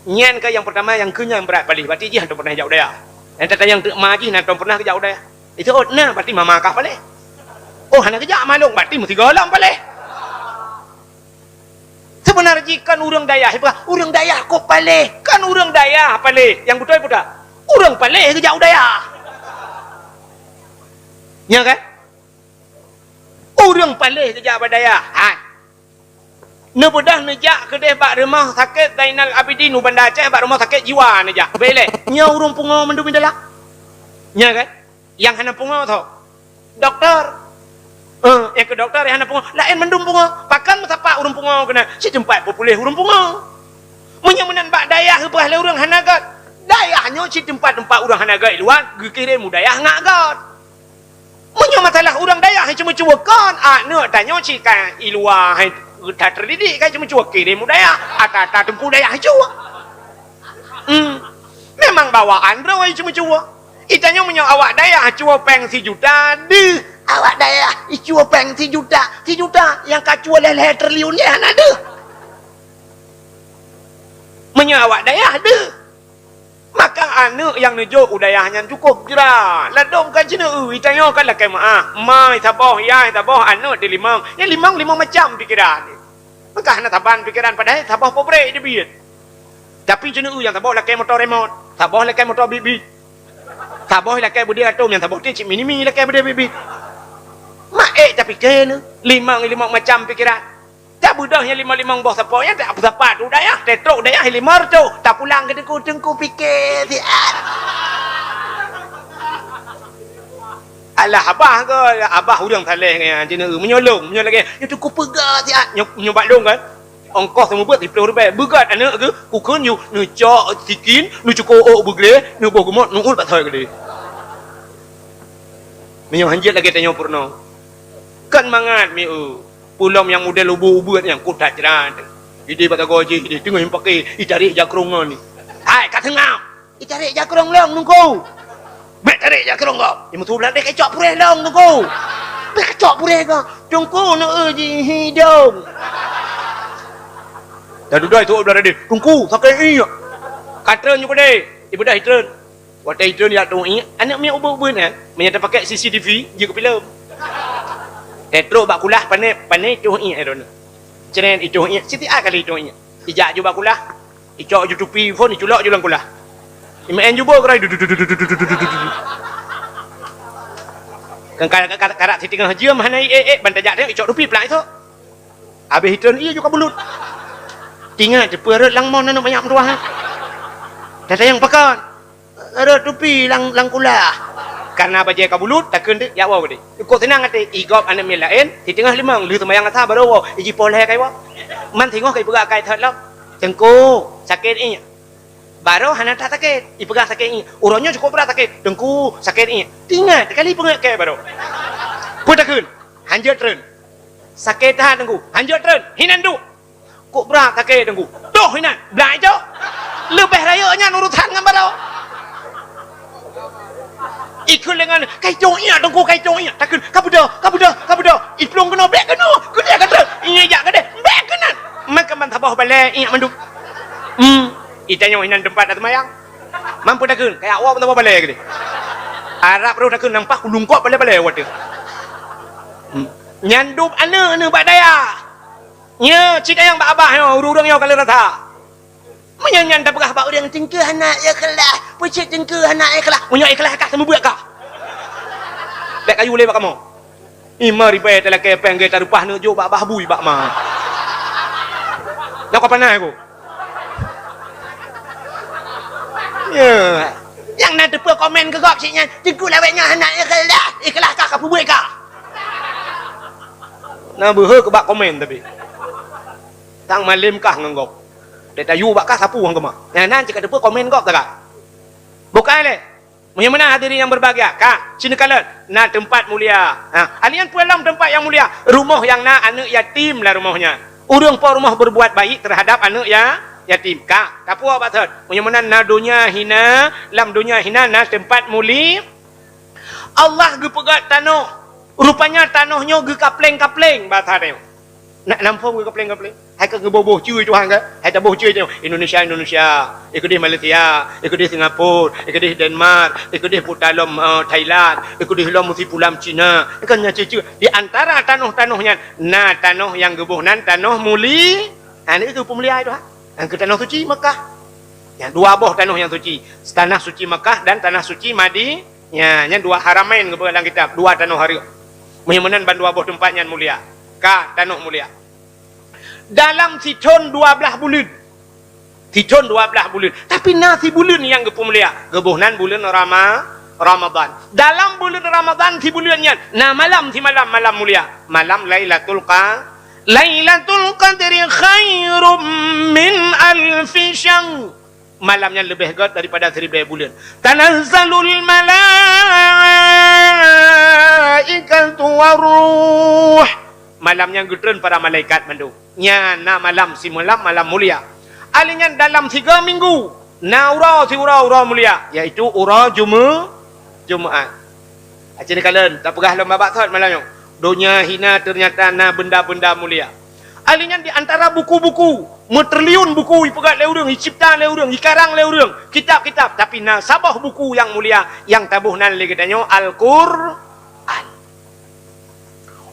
Nyan ke yang pertama yang kenyang berat balik. Berarti dia hantar pernah jauh daya. Yang tata yang maji hantar pernah ke jauh daya. Itu nah berarti mama kah balik. Oh hana kejak malung berarti mesti galam balik. Sebenarnya kan urang daya. Urang daya kok balik. Kan urang daya balik. Yang betul tak? Urang balik ke jauh daya. Ya kan? Urang balik ke jauh daya. Nebedah nejak kedai bak rumah sakit Zainal Abidin Bandar Aceh bak rumah sakit jiwa nejak. Belek. Nya urung punga mendu mendelak. Nya kan? Yang hana punga tu. Doktor. Yang ke doktor yang hana punga. Lain mendum punga. Pakan sapa urung punga kena. Si tempat populeh urung punga. Munya menan bak dayah hebah le urang hana gat. Dayahnya si tempat-tempat urang hana gat luar, gekirim dayah ngak gat. Punya masalah orang Dayak yang cuma cuakan. Nak tanya cikan iluah yang tak terdidik kan cuma cuak kirim Dayak. Atau tengku Dayak yang cuak. Memang bawaan rawa yang cuma cuak. Itanya punya awak Dayak cuak peng 1 juta. Deh. Awak Dayak cuak peng 1 juta. 1 juta yang kacua leleh triliun ni ada. Punya awak Dayak ada. Maka anak yang nujuk udayahnya cukup jera. Ladong kan cina itanya kan lah kemah. Mai tabah ya tabah anak di limang. Ya limang macam pikiran. Maka anak taban pikiran padahal tabah pobrek dia biar. Tapi cina yang tabah lah motor remote. Tabah lah motor bibit. Tabah lah budi atom yang tabah dia cik mini lah budi bibit. Mak tapi kena limang macam pikiran. Tak budak yang 5 bawah siapa yang tak apa-apa tu dah ya. Tetrok dah ya 5 tu. Tak pulang ke tengku fikir siat. Alah abah ke abah urang saleh kan cina menyolong lagi. Yang tu ku pegat siat. Nyobat dong kan. Ongkos semua buat 10 rupiah. Begat anak ke ku kun you nu cok sikin nu cukup ok begle nu boh gemot nu ul tak thoi ke dia. Menyo hanjit lagi tanya purno. Kan mangat mi pulau yang model ubu-ubu yang ku tak jeran. Ide bata goji ide tengah yang pakai itarik jakrong ni. Hai kat tengah. Itarik jakrong long nunggu. Mek tarik jakrong kau. Imu tu belah dek kecok pureh long nunggu. Dek kecok pureh kau. Tungku nak uji hidung. Dah duduk itu udah ada. Tungku sakit iya. Katren juga deh. Ibu dah hitren. Waktu hitren ya tu iya. Anak mi ubu-ubu ni. Menyata pakai CCTV je ke filem. Tetro bak kulah pane cuh i aron. Cenen icuh i siti a kali icuh i. Ijak ju bak kulah. Icok ju tupi phone iculok ju lang kulah. Imen ju bo kerai. Kan karak siti tengah jiam hanai bantajak dia icok tupi pelak itu. Habis hitun iya juga bulut. Tinggal deperut lang mon nak banyak ruah. Dah sayang pakan. Ada tupi lang kulah. Karena bajai kabulut takkan dia ya wow dia. Kau tenang hati igop anak mi lain di tengah limang lu semayang atas baru wow iji poleh kai wow. Man tengok kai pegang kai thot lắm. Tengku sakit ini. Baru hana tak sakit. I pegang sakit ini. Urangnya cukup berat sakit. Tengku sakit ini. Tinggal kali pegang kai baru. Putakun hanjut tren. Sakit tahan tengku. Hanjut tren. Hinan du. Kok berat sakit tengku. Tuh hinan. Belai jo. Lebih rayanya nurutan dengan baru. Ikut dengan kai jong iya tengku kai jong iya takun kabuda iplong kena bek kena kudia kata iya jak kade bek kena maka man tabah balik iya mandu itanya hinan tempat dah semayang mampu takun kai awak tabah balik kade Arab ru takun nampak kulungkot balik wate nyandup ana bak daya nya cik ayang bak abah yo urang yo kalau rata menyanyan dah berah bak orang tengke anak ya kelah pucuk tengke anak ya kelah munyo ikhlas kah semua buat kah lek kayu le bak kamu ima ribai telah ke peng ge tarupah nu jo bak bahbui bak ma nak apa nak aku ya yang nak depa komen ke gop ciknya tengku laweknya anak ya kelah ikhlas kah apa buat kah na beuh ke bak komen tapi tang malim kah ngangop dia tayu bak kah sapu hang kemah. Nan cakap depa komen kok tak? Bukan le. Mana hadirin yang berbahagia? Kak, sini kalian. Nah tempat mulia. Alian pulang tempat yang mulia. Rumah yang nak anak yatim lah rumahnya. Urang po rumah berbuat baik terhadap anak ya yatim. Kak, tak puas batat. Mana na dunia hina, lam dunia hina na tempat mulia. Allah ge pegat tanah. Rupanya tanahnya ge kapleng-kapleng batat dia. Nak nampung ge kapleng-kapleng. Hai ke ngeboboh cuy Tuhan ke? Hai tak boh cuy tu. Indonesia, ikut di Malaysia, ikut di Singapura, ikut di Denmark, ikut di Putalom Thailand, ikut di Hilam Musi Pulam Cina. Kan cuy. Di antara tanah-tanahnya, nah tanah yang geboh nan tanah muli. Ini itu pemulia itu. Yang ke tanah suci Mekah. Yang dua boh tanah yang suci. Tanah suci Mekah dan tanah suci Madinah. Yang dua haramain ke dalam kitab, dua tanah hari. Muhimanan ban dua boh tempat yang mulia. Ka tanah mulia. Dalam siton 12 bulan. Siton 12 bulan. Tapi nasi bulan yang kepemulia. Gebuhnan bulan Ramadan. Dalam bulan Ramadan si bulannya. Nah malam si malam mulia. Malam Lailatul Qadri khairum min alfi syahr. Malamnya lebih hebat daripada 1000 bulan. Tanazzalul malaikatu waruh. Malamnya gedren para malaikat mandu. Nya na malam si malam mulia. Alinya dalam 3 minggu. Na ura mulia. Iaitu ura Jumaat. Jadi kalian tak pegah lomba bakat malamnya. Dunia hina ternyata na benda-benda mulia. Alinya di antara buku-buku, metriliun buku ipegat le urang, cipta le urang, ikarang le urang, kitab-kitab, tapi na sabah buku yang mulia yang tabuh nan le katanya Al-Qur'an.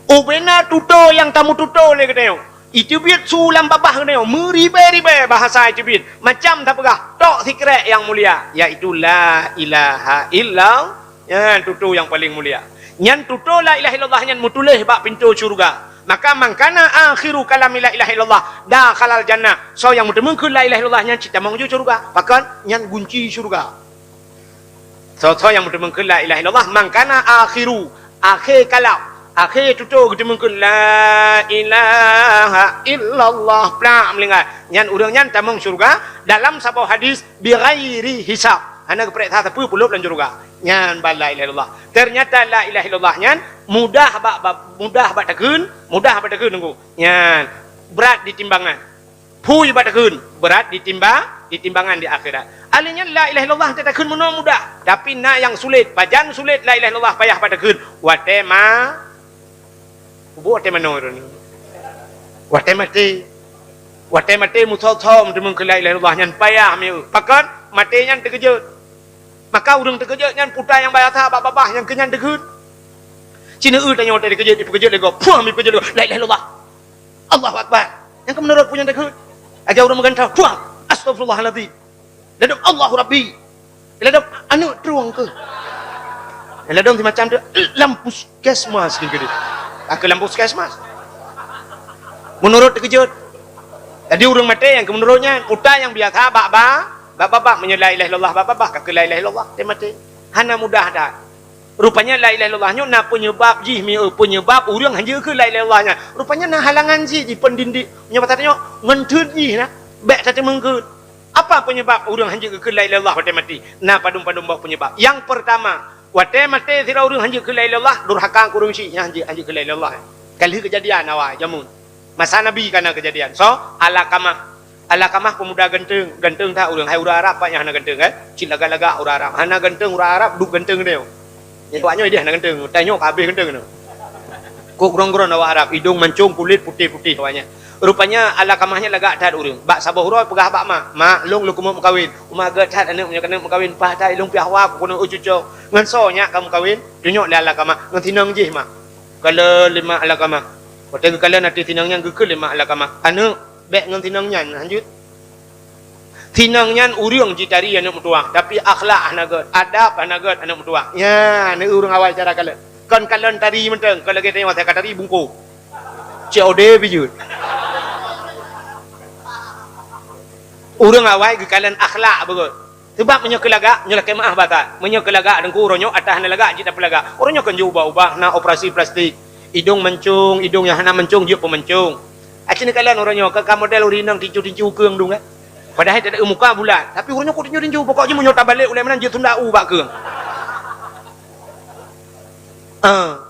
Ubena tuto yang tamu tuto le katanya. Itu biat sulam babah katanya, meribe-ribe bahasa itu biat. Macam tak pegah, tok sikret yang mulia, iaitu la ilaha illallah. Yang tutu yang paling mulia. Yang tutu la ilaha illallah yang mutulih bak pintu syurga. Maka mangkana akhiru kalam la ilaha illallah dakhalal jannah. So yang mudemengkeun la ilaha illallah yang cita menuju syurga. Bahkan yang kunci syurga. So yang mudemengkeun la ilaha illallah mangkana akhiru akhir kalam akhir tutu mudemengkeun la ilaha illallah pla melingat. Yang urang yang tamong syurga dalam sabau hadis bi ghairi hisab. Hana keprek tak apa puluh dan syurga. Nyan ba la ilaha illallah. Ternyata la ilaha illallah nyan mudah bak tekeun nunggu. Nyan berat di timbangan. Pui bak tekeun berat di timbangan di akhirat. Alinya la ilaha illallah tak tekeun mudah, tapi nak yang sulit, pajan sulit la ilaha illallah payah bak tekeun. Watema ubu watema no ni. Watema muthau demeng la ilaha illallah nyan payah mi. Pakat mati nyan terkejut. Maka urang terkejut nyan putai yang bayata babah yang kenyan tekeun. Cina tanya tadi terkejut lego. Puah mi terkejut lego. La ilaha illallah. Allahu akbar. Yang menurut punya tekeun. Aja urang mengantau. Puah. Astagfirullahalazim. Ladam Allahu Rabbi. Ladam anu truang ke. Ladam si macam tu lampu puskesmas ni ke dia. Ke lampu puskesmas. Menurut terkejut. Tadi urang mati yang menurutnya putai yang biasa babak menyela ilaha illallah babak ke la ilaha illallah dia mati. Hana mudah dah. Rupanya la ilaha illallahnya na penyebab penyebab urang hanya ke la ilaha illallahnya. Rupanya na halangan ji pendindik penyebatannya ngenteun ji na bek tadi mengkeun. Apa penyebab urang hanya ke la ilaha illallah wate mati? Na padum-padum bau penyebab. Yang pertama, wate mati sira urang hanya ke la ilaha illallah durhaka kurung si hanya ke la ilaha illallah. Kali kejadian awak jamun. Masa Nabi kana kejadian. So, Alakamah pemuda genteng tak urang hai urang Arab banyak hana genteng kan cik laga-laga urang Arab hana genteng urang Arab duk genteng dia ya tuanya dia hana genteng tanyok habis genteng tu kok grong-grong awak Arab hidung mancung kulit putih-putih tuanya rupanya alakamahnya laga tat urang bak sabah urang pegah bak mak long lu kumu kawin umah gatat anak punya kena kawin pah tai long piah wa ku kono ucuco ngan so nya kamu kawin dunyok le alakamah ngan tinang je mak kalau 5 alakamah pateng kalian nanti tinangnya gekel 5 alakamah anu bek ngan tinang nyan lanjut tinang nyan urang jitari anak mutua tapi akhlak anagat adab anagat anak mutua ya ni urang awal cara kalian kan kalian tari menteng kalau kita tengok saya tari bungku COD bijut urang awal ke kalian akhlak begut sebab menyekelaga nyelake maaf bata menyekelaga dengku uronyo atah nelaga jita pelaga uronyo kan ubah-ubah na operasi plastik hidung mencung hidung yang hana mencung dia pemencung acini kalian orangnya ke model urinang tincu-tincu keung dong kan. Padahal tak ada muka bulat, tapi orangnya kok tincu-tincu pokoknya menyota balik ulai mana dia tunda bak keung.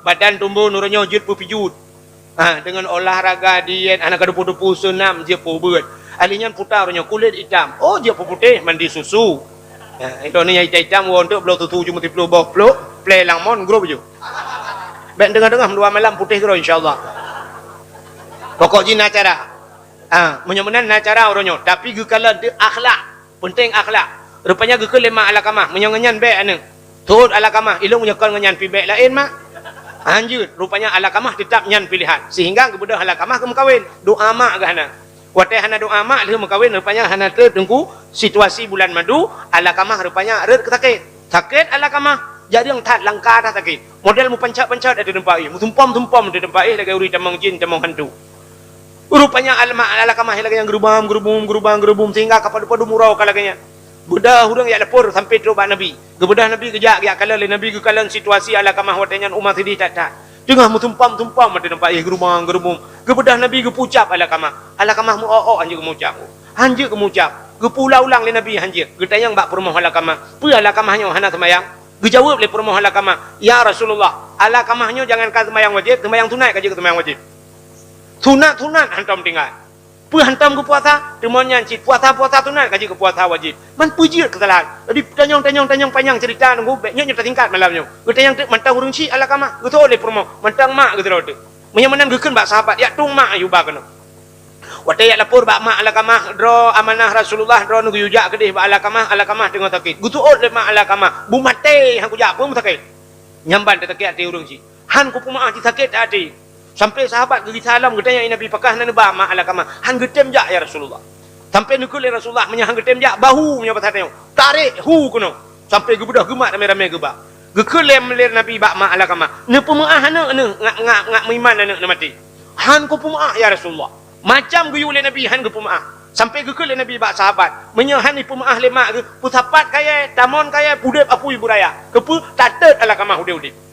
Badan tumbuh orangnya jut pupijut. Dengan olahraga diet anak ada putu senam dia pubeut. Alinya putar orangnya kulit hitam. Oh dia putih mandi susu. Itu ni hitam untuk belau tutu cuma 30 bawah play langmon grup je. Baik dengar-dengar 2 malam putih kero insyaallah. Pokok jin acara. Menyemenan acara orangnya. Tapi gekalan dia akhlak. Penting akhlak. Rupanya gekal 5 alakamah. Menyengenyan baik ane. Turut alakamah. Ilung menyekal ngenyan pi baik lain mak. Anjut. Rupanya alakamah tetap nyan pilihan. Sehingga kemudian alakamah ke mekawin. Doa mak ke hana. Watai hana doa mak dia mekawin. Rupanya hana tertengku situasi bulan madu. Alakamah rupanya red sakit. Sakit alakamah. Jadi yang tak langkah dah sakit. Model mu pencet-pencet ada tempat mu tumpam-tumpam di tempat lagi uri tamang jin tamang hantu. Rupanya alakamah lagi yang gerubam sehingga kapal padu murau kalaganya. Budak hurang ya lepur sampai terubah Nabi. Gebedah Nabi kejak ya kala Nabi ke kalan situasi alakamah watanya umat ini tak. Tengah tumpam ada tempat gerubam. Gebedah Nabi gepucap alakamah. Alakamah mu anjir gemucap. Anjir gemucap. Gepulau ulang le Nabi anjir. Getayang bak permoh alakamah. Pu alakamahnya hana semayang. Gejawab le permohon alakamah. Ya Rasulullah, alakamahnya jangankan sembahyang wajib, sembahyang sunat kaji ke sembahyang wajib. Sunat hantam tinggal. Pu hantam ke puasa, demonnya cik puasa sunat kaji ke puasa wajib. Man puji kesalahan. Jadi tanyang panjang cerita nunggu beknya nyata tingkat malamnya. Getanyang mantang urung cik alakamah. Geto le permohon, mantang mak gitu rote. Menyamanan gekeun bak sahabat, ya tung mak ayuba kena. Wate ya lapor bak mak alakamah dro amanah Rasulullah dro nunggu yujak kedih bak alakamah tengok sakit. Gutu le mak alakamah, bu mate hang kujak pun sakit. Nyamban sakit ati urung cik. Han ku pumaah ci sakit ati. Sampai sahabat gigi salam getanya Nabi pakah nan ba mak alakamah. Han getem jak ya Rasulullah. Sampai nukul Rasulullah menyahang getem jak bahu nya pasatnya. Tarik hu kuno. Sampai gebudah gemak rame-rame gebak. Gekelem ler Nabi bak mak alakamah. Ne pumaah ngak miman anak mati. Han ku pumaah ya Rasulullah. Macam guyu le Nabi han ku pumaah. Sampai gekel Nabi bak sahabat. Menyahan ni pumaah le mak ge pusapat kaya tamon kaya pudep apui buraya. Kepu tatet alakamah udip.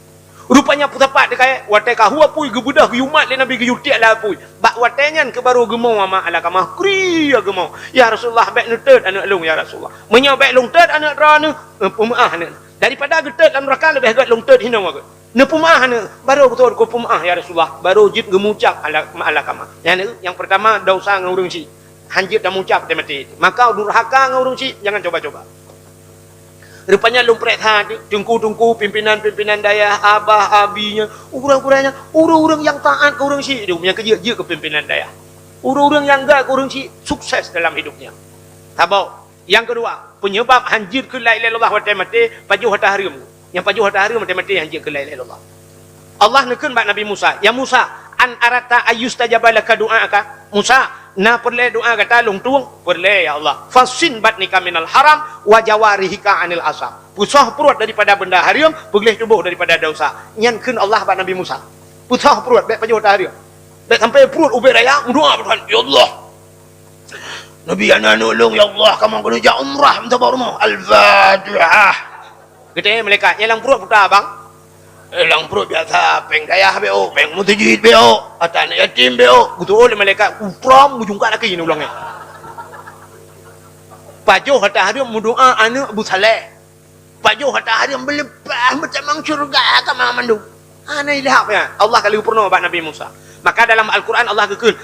Rupanya pusapat dia kaya watai kahu apui gebudah geyumat le Nabi geyutiak la apui. Bak watenyan ke baru gemau ama alakamah kri ya gemau. Ya Rasulullah bek nutet anak long ya Rasulullah. Menyo bek long tet anak rana pumaah anak. Daripada getet dalam neraka lebih agak longtet hina waga. Ne pumaah ne baru betul ko pumaah ya Rasulullah. Baru jid gemucak alakamah. Yang pertama dosa ngurung si. Hanjit dah mucap dia mati. Maka durhaka ngurung si jangan coba-coba. Rupanya lumpret hati, tungku pimpinan daya, abah abinya, orang-orang yang taat ke urang si, dia punya kerja ke pimpinan daya. Orang-orang yang enggak ke urang si sukses dalam hidupnya. Tabau. Yang kedua, penyebab hanjir ke la ilaha illallah wa mati pajuh hatta harim. Yang pajuh hatta harim mati hanjir ke la ilaha illallah. Allah nekeun bak Nabi Musa, "Ya Musa, an arata ayyustajaba laka du'aaka." Musa, na perle doa kata long tuang, perle ya Allah. Fasin batnika minal haram wa jawarihika anil asam. Pusah perut daripada benda haram, begleh tubuh daripada dosa. Nyankeun Allah bak Nabi Musa. Pusah perut bak pajuh hatta harim. Bak sampai perut ubek raya, doa Tuhan, ya Allah. Nabi ana nolong ya Allah kamu kena jak umrah minta bawa Al-Fatihah. Kita malaikat nyelang perut putar bang. Elang perut biasa peng dayah beo, peng mutajid beo, anak yatim beo. Gitu oleh malaikat upram ujung kat lagi ni ulangnya. Pajuh hatta hari mendoa anak Abu Saleh. Pajuh hatta hari berlepas macam mang syurga ka mang mandu. Ana ilham ya. Allah kali purna bak Nabi Musa. Maka dalam Al-Quran Allah kekul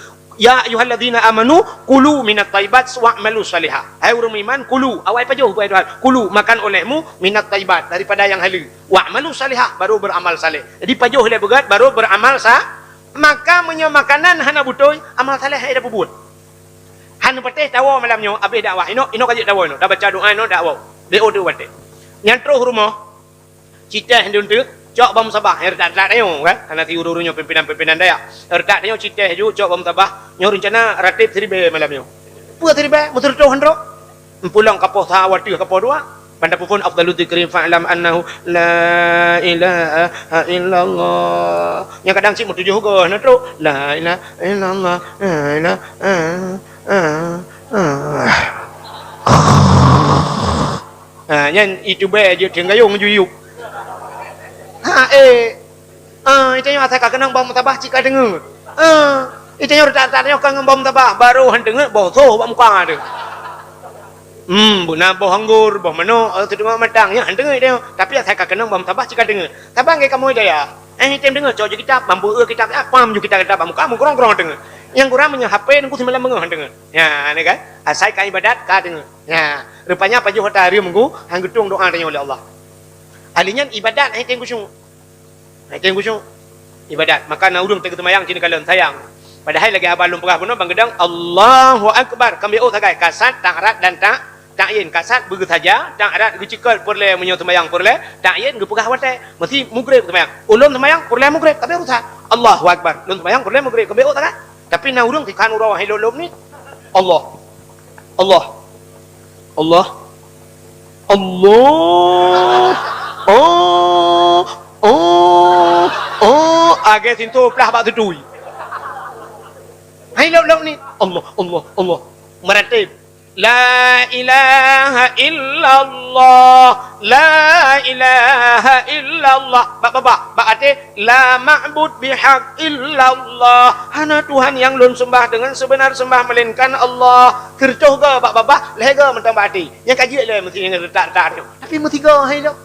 ya ayyuhalladzina amanu kulu minat thayyibat wa'malu salihah. Hai orang iman, kulu awal pajuh buat Tuhan. Kulu makan olehmu minat thayyibat daripada yang halal. Wa'malu salihah baru beramal saleh. Jadi pajuh le begat baru beramal maka makanan hana butuh amal saleh ai dah buat. Hana patih tawa malamnya habis dakwah. Ino kaji tawa ino. Dah baca doa ino dakwah. Deo tu wate. Nyantro rumah. Cita hendak cok bam sabah herdak nyo kan ana ti uru-urunya pimpinan daya herdak nyo citeh ju cok bam sabah nyo rencana ratib seribe malam nyo puas seribe motor to handro pulang kapoh sawati kapoh dua banda pun afdalu dzikri fa'lam annahu la ilaha illallah yang kadang si mutujuh go na tro la ilaha illallah la ilaha nyan itu be je tenggayung juyuk itu yang saya kenang bom tabah cika dengar. Itu yang rata-ratanya kangen bom tabah baru han dengar boso bom muka ada. Buna boh anggur, boh mano, tu dengar matang ya han dengar dia. Tapi saya kenang bom tabah cika dengar. Tabang ke kamu dia ya. Tem dengar jauh kita bambu kita pam juga kita bambu kamu kurang dengar. Yang kurang punya HP nunggu 9 mengo han dengar. Ya, ni kan. Saya kan ibadat ka dengar. Ya, rupanya pagi hari minggu han gedung doa tanya oleh Allah. Alinya ibadat hai tengku syung. Hai tengku syung. Ibadat. Maka na urung tengku temayang cini kalian sayang. Padahal lagi abang lumpah pun bang gedang Allahu Akbar. Kami sagai kasat tak arat dan tak yin kasat begitu saja tak arat gecikal perle menyo temayang perle tak yin gepegah wate mesti mugrib temayang. Ulun temayang perle mugrib tapi urusan Allahu Akbar. Ulun temayang perle mugrib kami sagai. Tapi na urung tikan urang hai lolom ni Allah. Allah. Allah. Allah. Agak sintu pelah bak tudui. Hai lok ni Allah meratib la ilaha illallah la ilaha illallah bak ate la ma'bud bihaq illallah hana Tuhan yang lun sembah dengan sebenar sembah melainkan Allah kercoh ke bak lega mentang bak ati yang kaji le mesti yang retak tu tapi mesti ke hai lok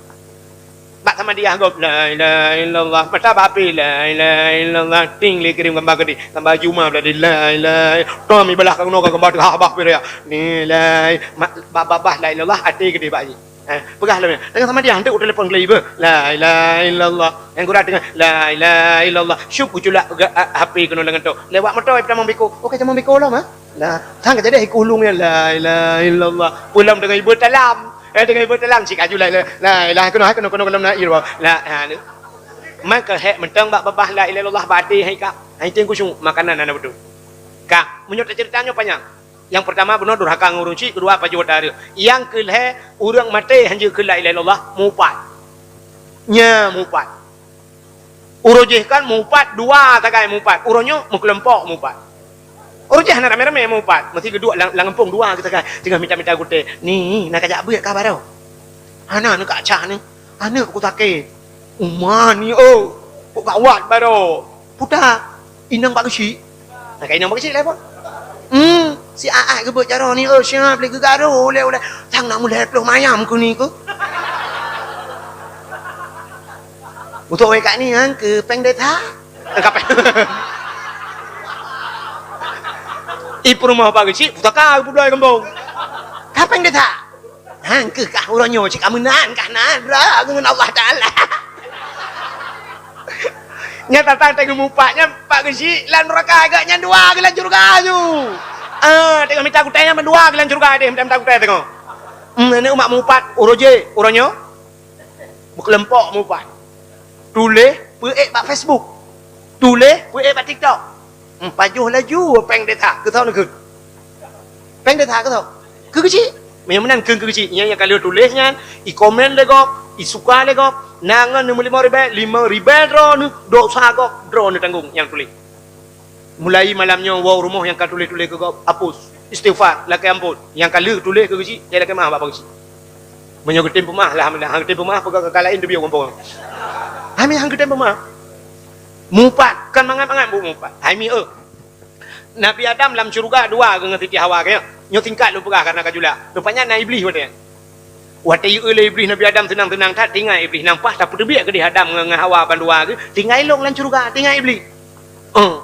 bak sama dia gop la ilaha illallah mata bapi la ilaha illallah ting le kirim gambar gede gambar juma bla la ilaha to mi belah kang no gambar ha bah ya ni la babah la ilallah ati gede bak pegah lah dengan sama dia hantar telefon ke ibu la ilaha illallah yang kurang dengan la ilaha illallah syuk uculak HP kena dengan tu lewat motor pertama biko okey cuma biko lah mah la tang jadi iku ulung ya la ilaha illallah pulang dengan ibu dalam dengan ibu dalam cik aju la ilaha kena dalam na iru la ni maka hek mentang bak babah la ilaha illallah bati hai kak hai tengku syuk makanan ana betul kak menyot ceritanya panjang. Yang pertama benar durhaka ngurunci, kedua apa juga dari. Yang kelih orang mati hanya ke la ilaha illallah mupat. Nya mupat. Urujih kan mupat dua tagai mupat. Uronyo mukelempok mupat. Urujih nak rame-rame mupat. Mesti kedua langempung dua kita kan. Tengah minta-minta gute. Ni nak kajak beut kabar tau. Ana nak acah ni. Ana aku take. Umah ni oh. Kok gawat baru. Puta. Inang pak kecil. Nak inang pak kecil lah pun. Si Aa ke buat cara ni siap boleh gegaro oleh tang nak mulai peluh mayam ku ni ku untuk oi kat ni hang ke peng data kapek ipu rumah apa kecil putaka budai kembang kapeng data hang ke kah uronyo cik amenan kah nadra dengan Allah Taala nya tatang tengok mupaknya pak kecil lan neraka agaknya dua ke lan surga tu tengok minta aku tanya berdua ke lan surga dia minta aku tanya tengok ini umat mupat uroje uronyo berkelempok mupat tulis peek pak Facebook tulis peek pak TikTok pajuh laju peng data ke tahu nak ke peng data ke tahu ke kecil memang menan ke kecil yang kalau tulisnya i komen legok i suka legok nangan 5,000 drone dosa gok drone tanggung yang tulis mulai malamnya wow rumah yang kau tulis-tulis ke hapus istighfar lakai ampun yang kau tulis ke kecil dia lakai mah apa kecil menyokot tempo mah alhamdulillah hang tempo mah pegang kekalahin dia kompong hami hang tempo mah mupat kan mangan-mangan bu mupat hami Nabi Adam dalam syurga dua dengan Siti Hawa kaya nyo tingkat lu pegah karena kajula rupanya na iblis wate wate iblis Nabi Adam tenang-tenang tak tinggal iblis nampak tak pedebik ke di Adam dengan Hawa bandua ke tinggal long dalam syurga tinggal iblis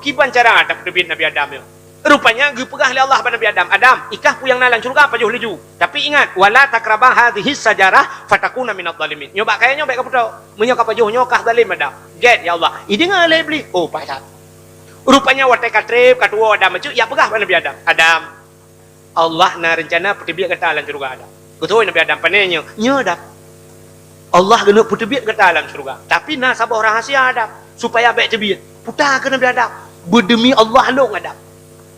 kiban cara tak pedebit Nabi Adam ya rupanya ge pegah oleh Allah pada Nabi Adam ikah pu yang nalan syurga pajuh leju tapi ingat wala takrabah hadhihi sajarah fatakuna minadh zalimin nyoba kayaknya baik kaputau menyokah pajuh nyokah zalim Adam get ya Allah idinga oleh iblis pasal rupanya wate katrip katua Adam macu ya pegah pada Nabi Adam Allah na rencana pedebit kata alam syurga Adam betul Nabi Adam panenya nya Adam Allah gena pedebit kata alam syurga tapi na sabah rahasia Adam supaya baik tebit putar ke Nabi Adam berdemi Allah long Adam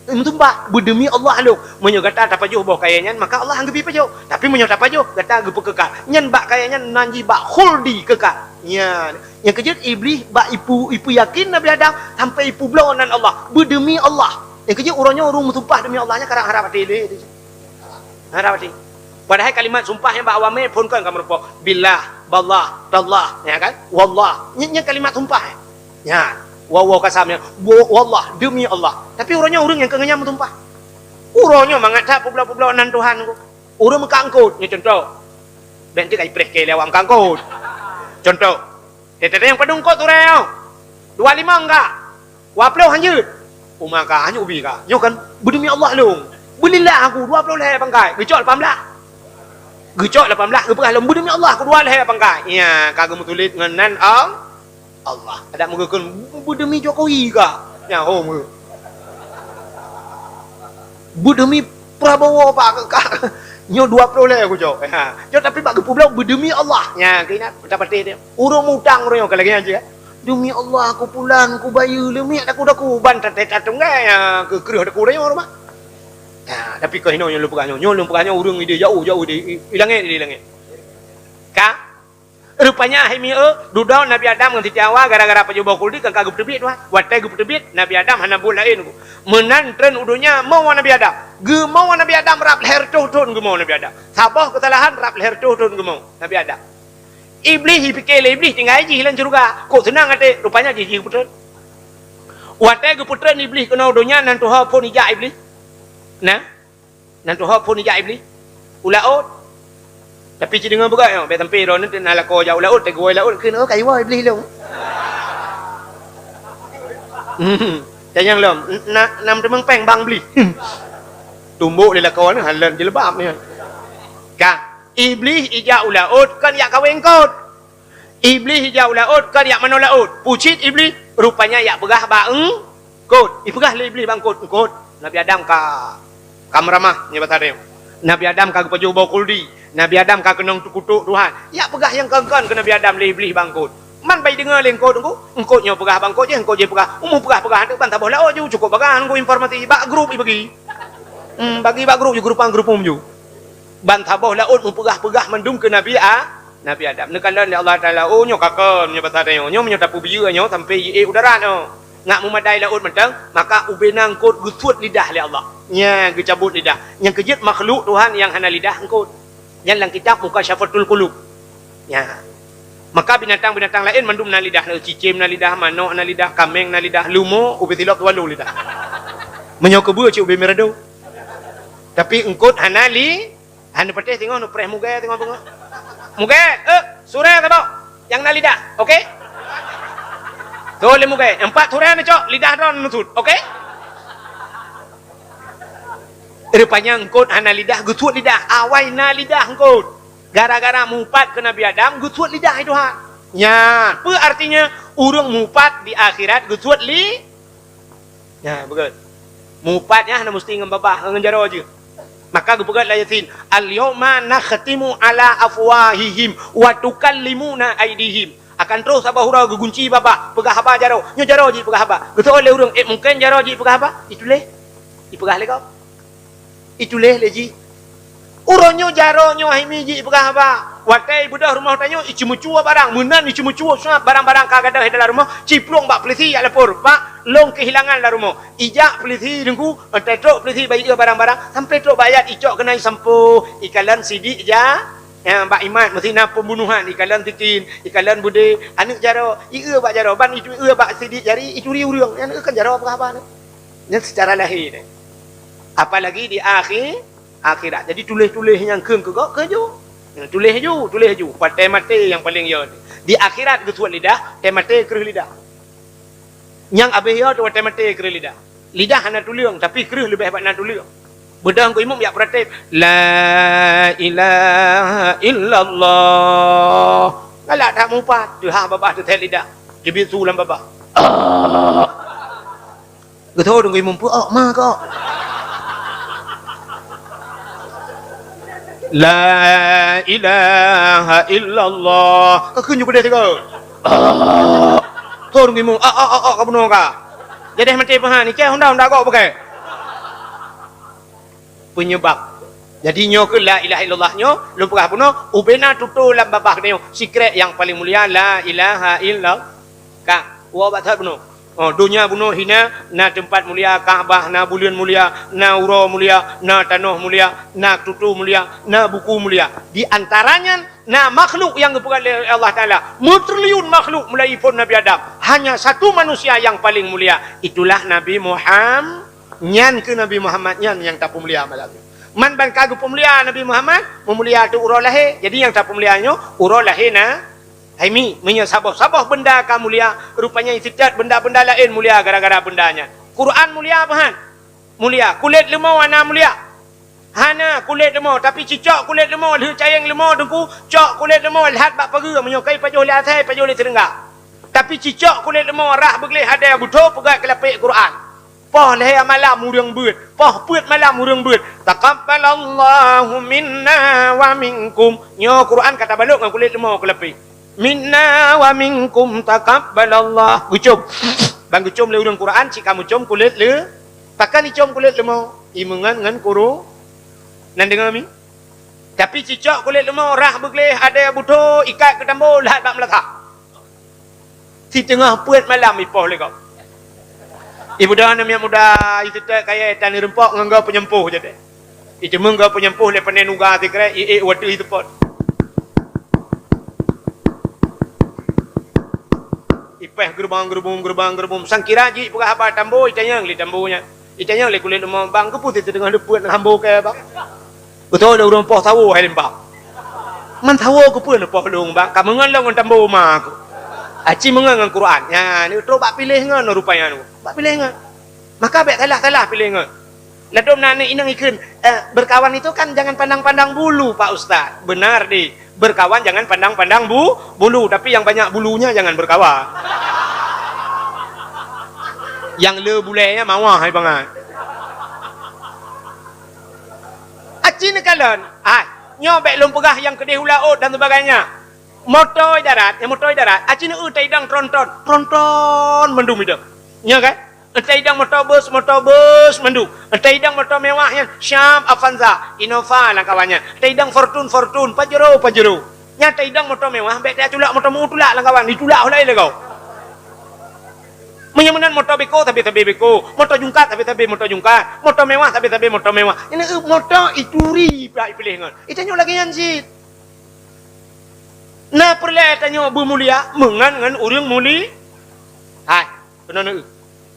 tumbak berdemi Allah long menyo kata tak pajuh bau kayanya maka Allah anggepi pajuh tapi menyo tak pajuh kata anggepi kekal nyen bak kayanya nanji bak khuldi kekal nya yang kejut iblis bak ipu yakin Nabi Adam sampai ipu blonan Allah berdemi Allah yang kejut urangnya urung tumpah demi Allahnya karang harap hati dia harap hati padahal kalimat sumpah yang bak awame pun kan kamu rupa billah ballah tallah ya kan wallah nya kalimat sumpah ya wawaw kasamnya wallah demi Allah tapi urangnya urang yang kengenyam tumpah urangnya mangata publau-publau nan Tuhan ku urang mengangkut nya contoh benti kai preh ke lewam kangkut contoh tete yang padung kok tu reo 25 enggak waplau hanjut umaka hanya ubi ka nyo kan berdemi Allah long belilah aku 20 leher pangkai gecok 18 gecok 18 gepah long berdemi Allah aku 2 leher pangkai ya kagem tulis ngenan Allah ada mengekun demi Jokowi kah ya home demi Prabowo pak kah nyo 20 le aku jauh jo tapi pak gepu belau demi Allah ya kena dapat dia urung mutang urang kalau lagi aja demi Allah aku pulang aku bayu demi aku dah ku ban tatung ya ke kerih aku dah rumah ya tapi kau hino nyo lumpukahnya urang ide jauh di hilangnya kah rupanya himi dudau Nabi Adam dengan Siti Hawa gara-gara pajuh kuldi kan kagum tebit tuan watai gup tebit Nabi Adam hana bulain ku menantren udunya mau Nabi Adam ge mau Nabi Adam rap leher tuhun ge mau Nabi Adam sabah kesalahan rap leher tuhun ge mau Nabi Adam iblis dipikir iblis tinggal haji hilang surga kok senang ate rupanya jiji putren watai ge putren iblis kena udunya nan tuha pun ija iblis nah nan tuha pun ija iblis ulaut Tapi ci dengar berat yo, be tempe ro ni nak lako jauh laut, tegoi laut kena kai woi beli long. Jangan lom, nam temeng peng bang beli. Tumbuk dia lako ni halan je lebam ni. Ka, iblis ijau laut kan yak kawin kot. Iblis ijau laut kan yak mano laut. Pucit iblis rupanya yak begah bang kot. Ipegah le iblis bang kot. Nabi Adam ka kamramah nya batare. Nabi Adam ka paju bau kuldi. Nabi Adam ka kenong kutuk Tuhan. Yak pegah yang kengkon ke Nabi Adam le iblis bang kot. Man bai dengar le kot engko nya pegah bang kot je engko je pegah. Umum pegah tu ban tabah laut je cukup bagan engko informasi bak grup bagi. Bagi bak grup je grupan grupum je. Ban tabah laut pegah mendum ke Nabi Adam. Nekalan Allah Taala oh nyo kakon nya batare nyo menyo tapu bieu nyo sampai ye udara nyo. Ngak memadai laut mentang maka ubenang kot gutut lidah le Allah. Nya gecabut lidah. Yang kejut makhluk Tuhan yang hana lidah engkot. Yang dalam kitab Mukasyafatul Qulub. Ya. Maka binatang-binatang lain mendum na lidah, cicim na lidah, manok na lidah, kameng na lidah, lumo ube tilok walu lidah. Menyo kebu ci ube merado. Tapi engkot hana patih tengok nu preh muga tengok tengok. Muga, surah tabo. Yang na lidah, okey? Tu le muga, empat surah ni cok, lidah ron nutut, okey? Rupanya engkot hana lidah, gutut lidah, awai na lidah engkot. Gara-gara mupat ke Nabi Adam, gutut lidah itu ha. Ya, apa artinya? Urung mupat di akhirat, gutut li. Ya, betul. Mupatnya hana mesti dengan babah, dengan jaro je. Maka gupegat la yasin, al-yawma nakhtimu ala afwahihim wa tukallimuna aydihim. Akan terus abah hura gunci babah, pegah haba jaro. Nyo jaro je pegah haba. Gutut oleh urung, mungkin jaro je pegah haba. Itu leh. Ipegah le kau. Itu leh ji. Uronyo jaronyo himiji pegah apa? Watai budak rumah tanyo ichimucua barang, menan ichimucua semua barang-barang kagadah dalam rumah, ciplong bak pelisi ya lapor, pak long kehilangan dalam rumah. Ijak pelisi dengku, tetrok pelisi bayi barang-barang, sampai trok bayat icok kena sampo, ikalan sidik ja. Yang Mbak Imat mesti nak pembunuhan ikalan tikin, ikalan bude, anak jaro, ia bak jaro, ban itu ia bak sidik jari, itu urang, yang kan jaro apa ni? Yang secara lahir. Apalagi di akhirat. Jadi tulis-tulis yang ke kok ke ju. Tulis ju. Patai mati yang paling yo. Di akhirat gesuat lidah, temate kerih lidah. Yang abeh yo tu patai mati kerih lidah. Lidah hana tuliung tapi kerih lebih hebat nak tuliung. Bedang ko imam yak pratif la ilaha illallah. Galak tak mupat, tu ha babah tu tel lidah. Jebit sulam babah. Getho dong imam pu ma kok. La ilaha illallah. Kau kunjuk dia tengok. Thor ngimu. Kau bunuh kah? Jadi mati pahan ni. Kau honda kau pakai. Penyebab. Jadi nyo ke la ilaha illallah nyo. Lu pernah bunuh. Ubena tutu lam babah nyo. Secret yang paling mulia la ilaha illallah. Kak. Wabak tak bunuh. Dunia bunuh hina, na tempat mulia, Kaabah, na bulan mulia, na uro mulia, na tanah mulia, na tutu mulia, na buku mulia. Di antaranya, na makhluk yang dipegang oleh Allah Ta'ala. Bertriliun makhluk mulai pun Nabi Adam. Hanya satu manusia yang paling mulia. Itulah Nabi Muhammad. Nyan ke Nabi Muhammad, nyan yang tak mulia malam itu. Man ban kagu pemulia Nabi Muhammad, memulia tu uro lahir. Jadi yang tak pemulianya, uro lahir na. Haimi, menyesabah-sabah benda kan mulia. Rupanya istiqat benda-benda lain mulia gara-gara bendanya. Quran mulia apa han? Mulia. Kulit lemau ana mulia. Hana kulit lemau. Tapi cicak kulit lemau. Lihat cayang lemau dengku. Cak kulit lemau. Lihat bak pagi. Menyokai pajuh li atas, pajuh li terengah. Tapi cicak kulit lemau. Rah beglih ada butuh pegat kelapik Quran. Poh leh malam murung beut. Poh beut malam murung beut. Taqabbalallahu minna wa minkum. Nyo Quran kata baluk dengan kulit lemau kelapik. Minna wa minkum taqabbalallah. Gucum. Bang gucum le urang Quran cik kamu cum kulit le. Takkan ni cum kulit lemau. Imengan ngan kuru. Nan dengar mi. Tapi cicak kulit lemau rah begleh ada butuh ikat ke tambo lahat bak meletak. Si tengah puat malam ipoh le kau. Ibu dah nama muda itu tak kaya tani rempok nganggo penyempuh je deh. Itu menggo penyempuh le panen uga tikre waktu itu pot. Ipeh gerbang sangkira ji pegah apa tambo itanyang li tambonya. Itanyang li kulit lemau bang ke putih tengah depuat nak hambo ke bang. Betul dah urang poh tahu hai lembak. man tahu aku pun lepas long bang kamu ngan long tambo ma aku aci mengan ngan Quran ya ni tu bak pilih ngan rupanya nu bak pilih ngan maka bek talah pilih ngan ladom nani inang ikun berkawan itu kan jangan pandang-pandang bulu Pak Ustaz benar di berkawan jangan pandang-pandang bulu tapi yang banyak bulunya jangan berkawan yang le bulenya mawah hai bangan aci ni kalan nyobek lumpegah yang kedih ulaut dan sebagainya motor darat aci ni taidang tronton mendum itu nya kan taidang motor bus mendu taidang motor mewahnya Syam Avanza Innova lah kawannya taidang Fortune Pajero nya taidang motor mewah bek dia culak motor tulak lah kawan ditulak oleh kau menyemenan motor beko tapi beko motor jungkat tapi motor jungkat motor mewah tapi motor mewah ini motor ituri pilih ngan itanya lagi nyansit nah perle tanya bu mulia mengan ngan urang muli hai penana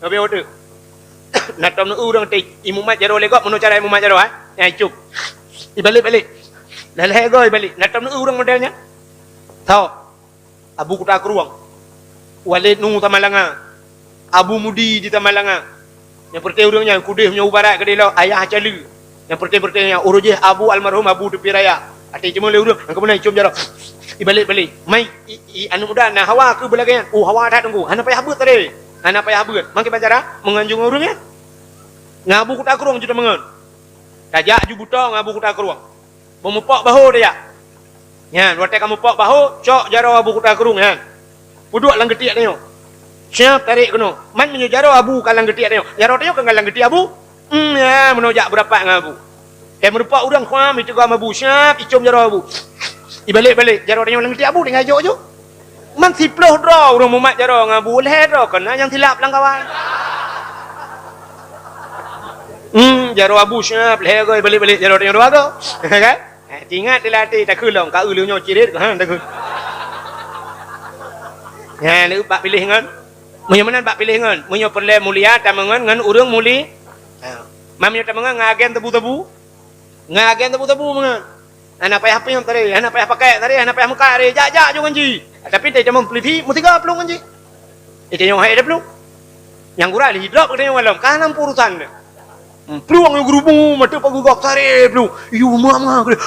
ngabe ode nak tam urang te imu mat jaro legok menu cara imu mat jaro ya cuk balik lalai goi balik nak tam urang modelnya tahu abu kuta keruang walid nu tamalanga Abu Mudi di Tamalanga. Yang pertama orangnya kudih punya ubarat ke dia ayah cali. Yang pertama urujih Abu almarhum Abu Tepi Raya. Ati cuma le urang angka mana cium jarak. Balik. Mai anu muda nah hawa ke belakang. Hawa dah tunggu. Hana payah habut tadi. Hana payah habut. Mangke bacara menganjung orangnya. Ngabu kuta keruang juta mengan. Tajak ju buta ngabu kuta keruang. Memupok bahu dia. Ya, waktu kamu pok bahu, cok jaro Abu kuta keruang ya. Puduk lang getiak dia. Siap tarik kena. Man menyejaro abu kalang getiak dia. Jaro dia kan kalang getiak abu. Ya menojak berapa ngabu. Merupak orang kuam itu gam abu. Siap icum jaro abu. Balik. Jaro dia kalang getiak abu dia ngajak je. Man siploh draw orang mumat jaro ngabu leh draw kena yang silap lang kawan. Jaro abu siap leh goi balik jaro dia dua go. Kan? Ingat dilatih tak kulong ka ulunya cirit kan tak. Ya ni bak pilih ngan. Menyemenan bak pilih ngan, menyo perle mulia tamangan ngan urang muli. Mamnya tamangan ngagen tebu-tebu. Ngagen tebu-tebu mengan. Anak payah apa yang tadi, anak payah pakai tadi, anak payah muka tadi, jak jo kanji. Tapi dia cuma peliti, mesti 30 kanji. Itu yang hai dah peluk. Yang gura di drop katanya malam, kanam urusan. Peluang yang gerubu, mata pagugak tadi peluk. Iu mama gede.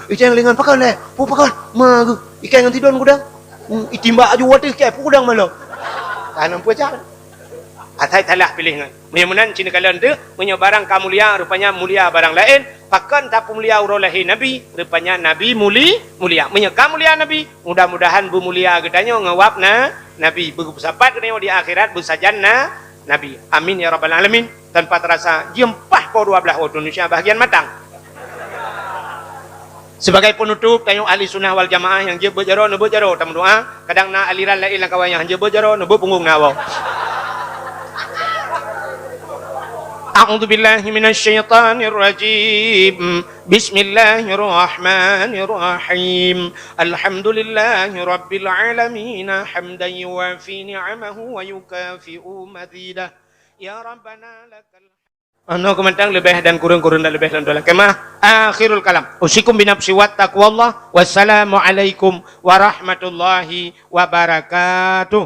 Itu yang lengan pakai leh, pakai. Ma ikan yang tidur gudang. Itimba aju water ke gudang malam. Tanam puja. Atai talah pilih ngan. Menyamanan cina kalian tu, barang kamulia rupanya mulia barang lain. Pakan tak mulia urolahi Nabi, rupanya Nabi mulia. Menyekam mulia Nabi, mudah-mudahan bu mulia gedanya ngawap Nabi. Bersapat gedanya di akhirat bersajan Nabi. Amin ya rabbal alamin. Tanpa terasa jempah ko 12 Indonesia bahagian matang. Sebagai penutup tayong ahli sunnah wal jamaah yang je berjaro nebo jaro tam doa kadang na aliran lain lang kawan yang je berjaro nebo punggung nawa. A'udzu billahi minasyaitonir rajim. Bismillahirrahmanirrahim. Alhamdulillahi rabbil alamin hamdan yuwafi ni'amahu wa yukafi'u mazidah. Ya rabbana lakal Ano kumantang lebih dan kurang dan lebih dan dola kemah akhirul kalam usikum binafsi wa taqwallah wassalamu alaikum warahmatullahi wabarakatuh.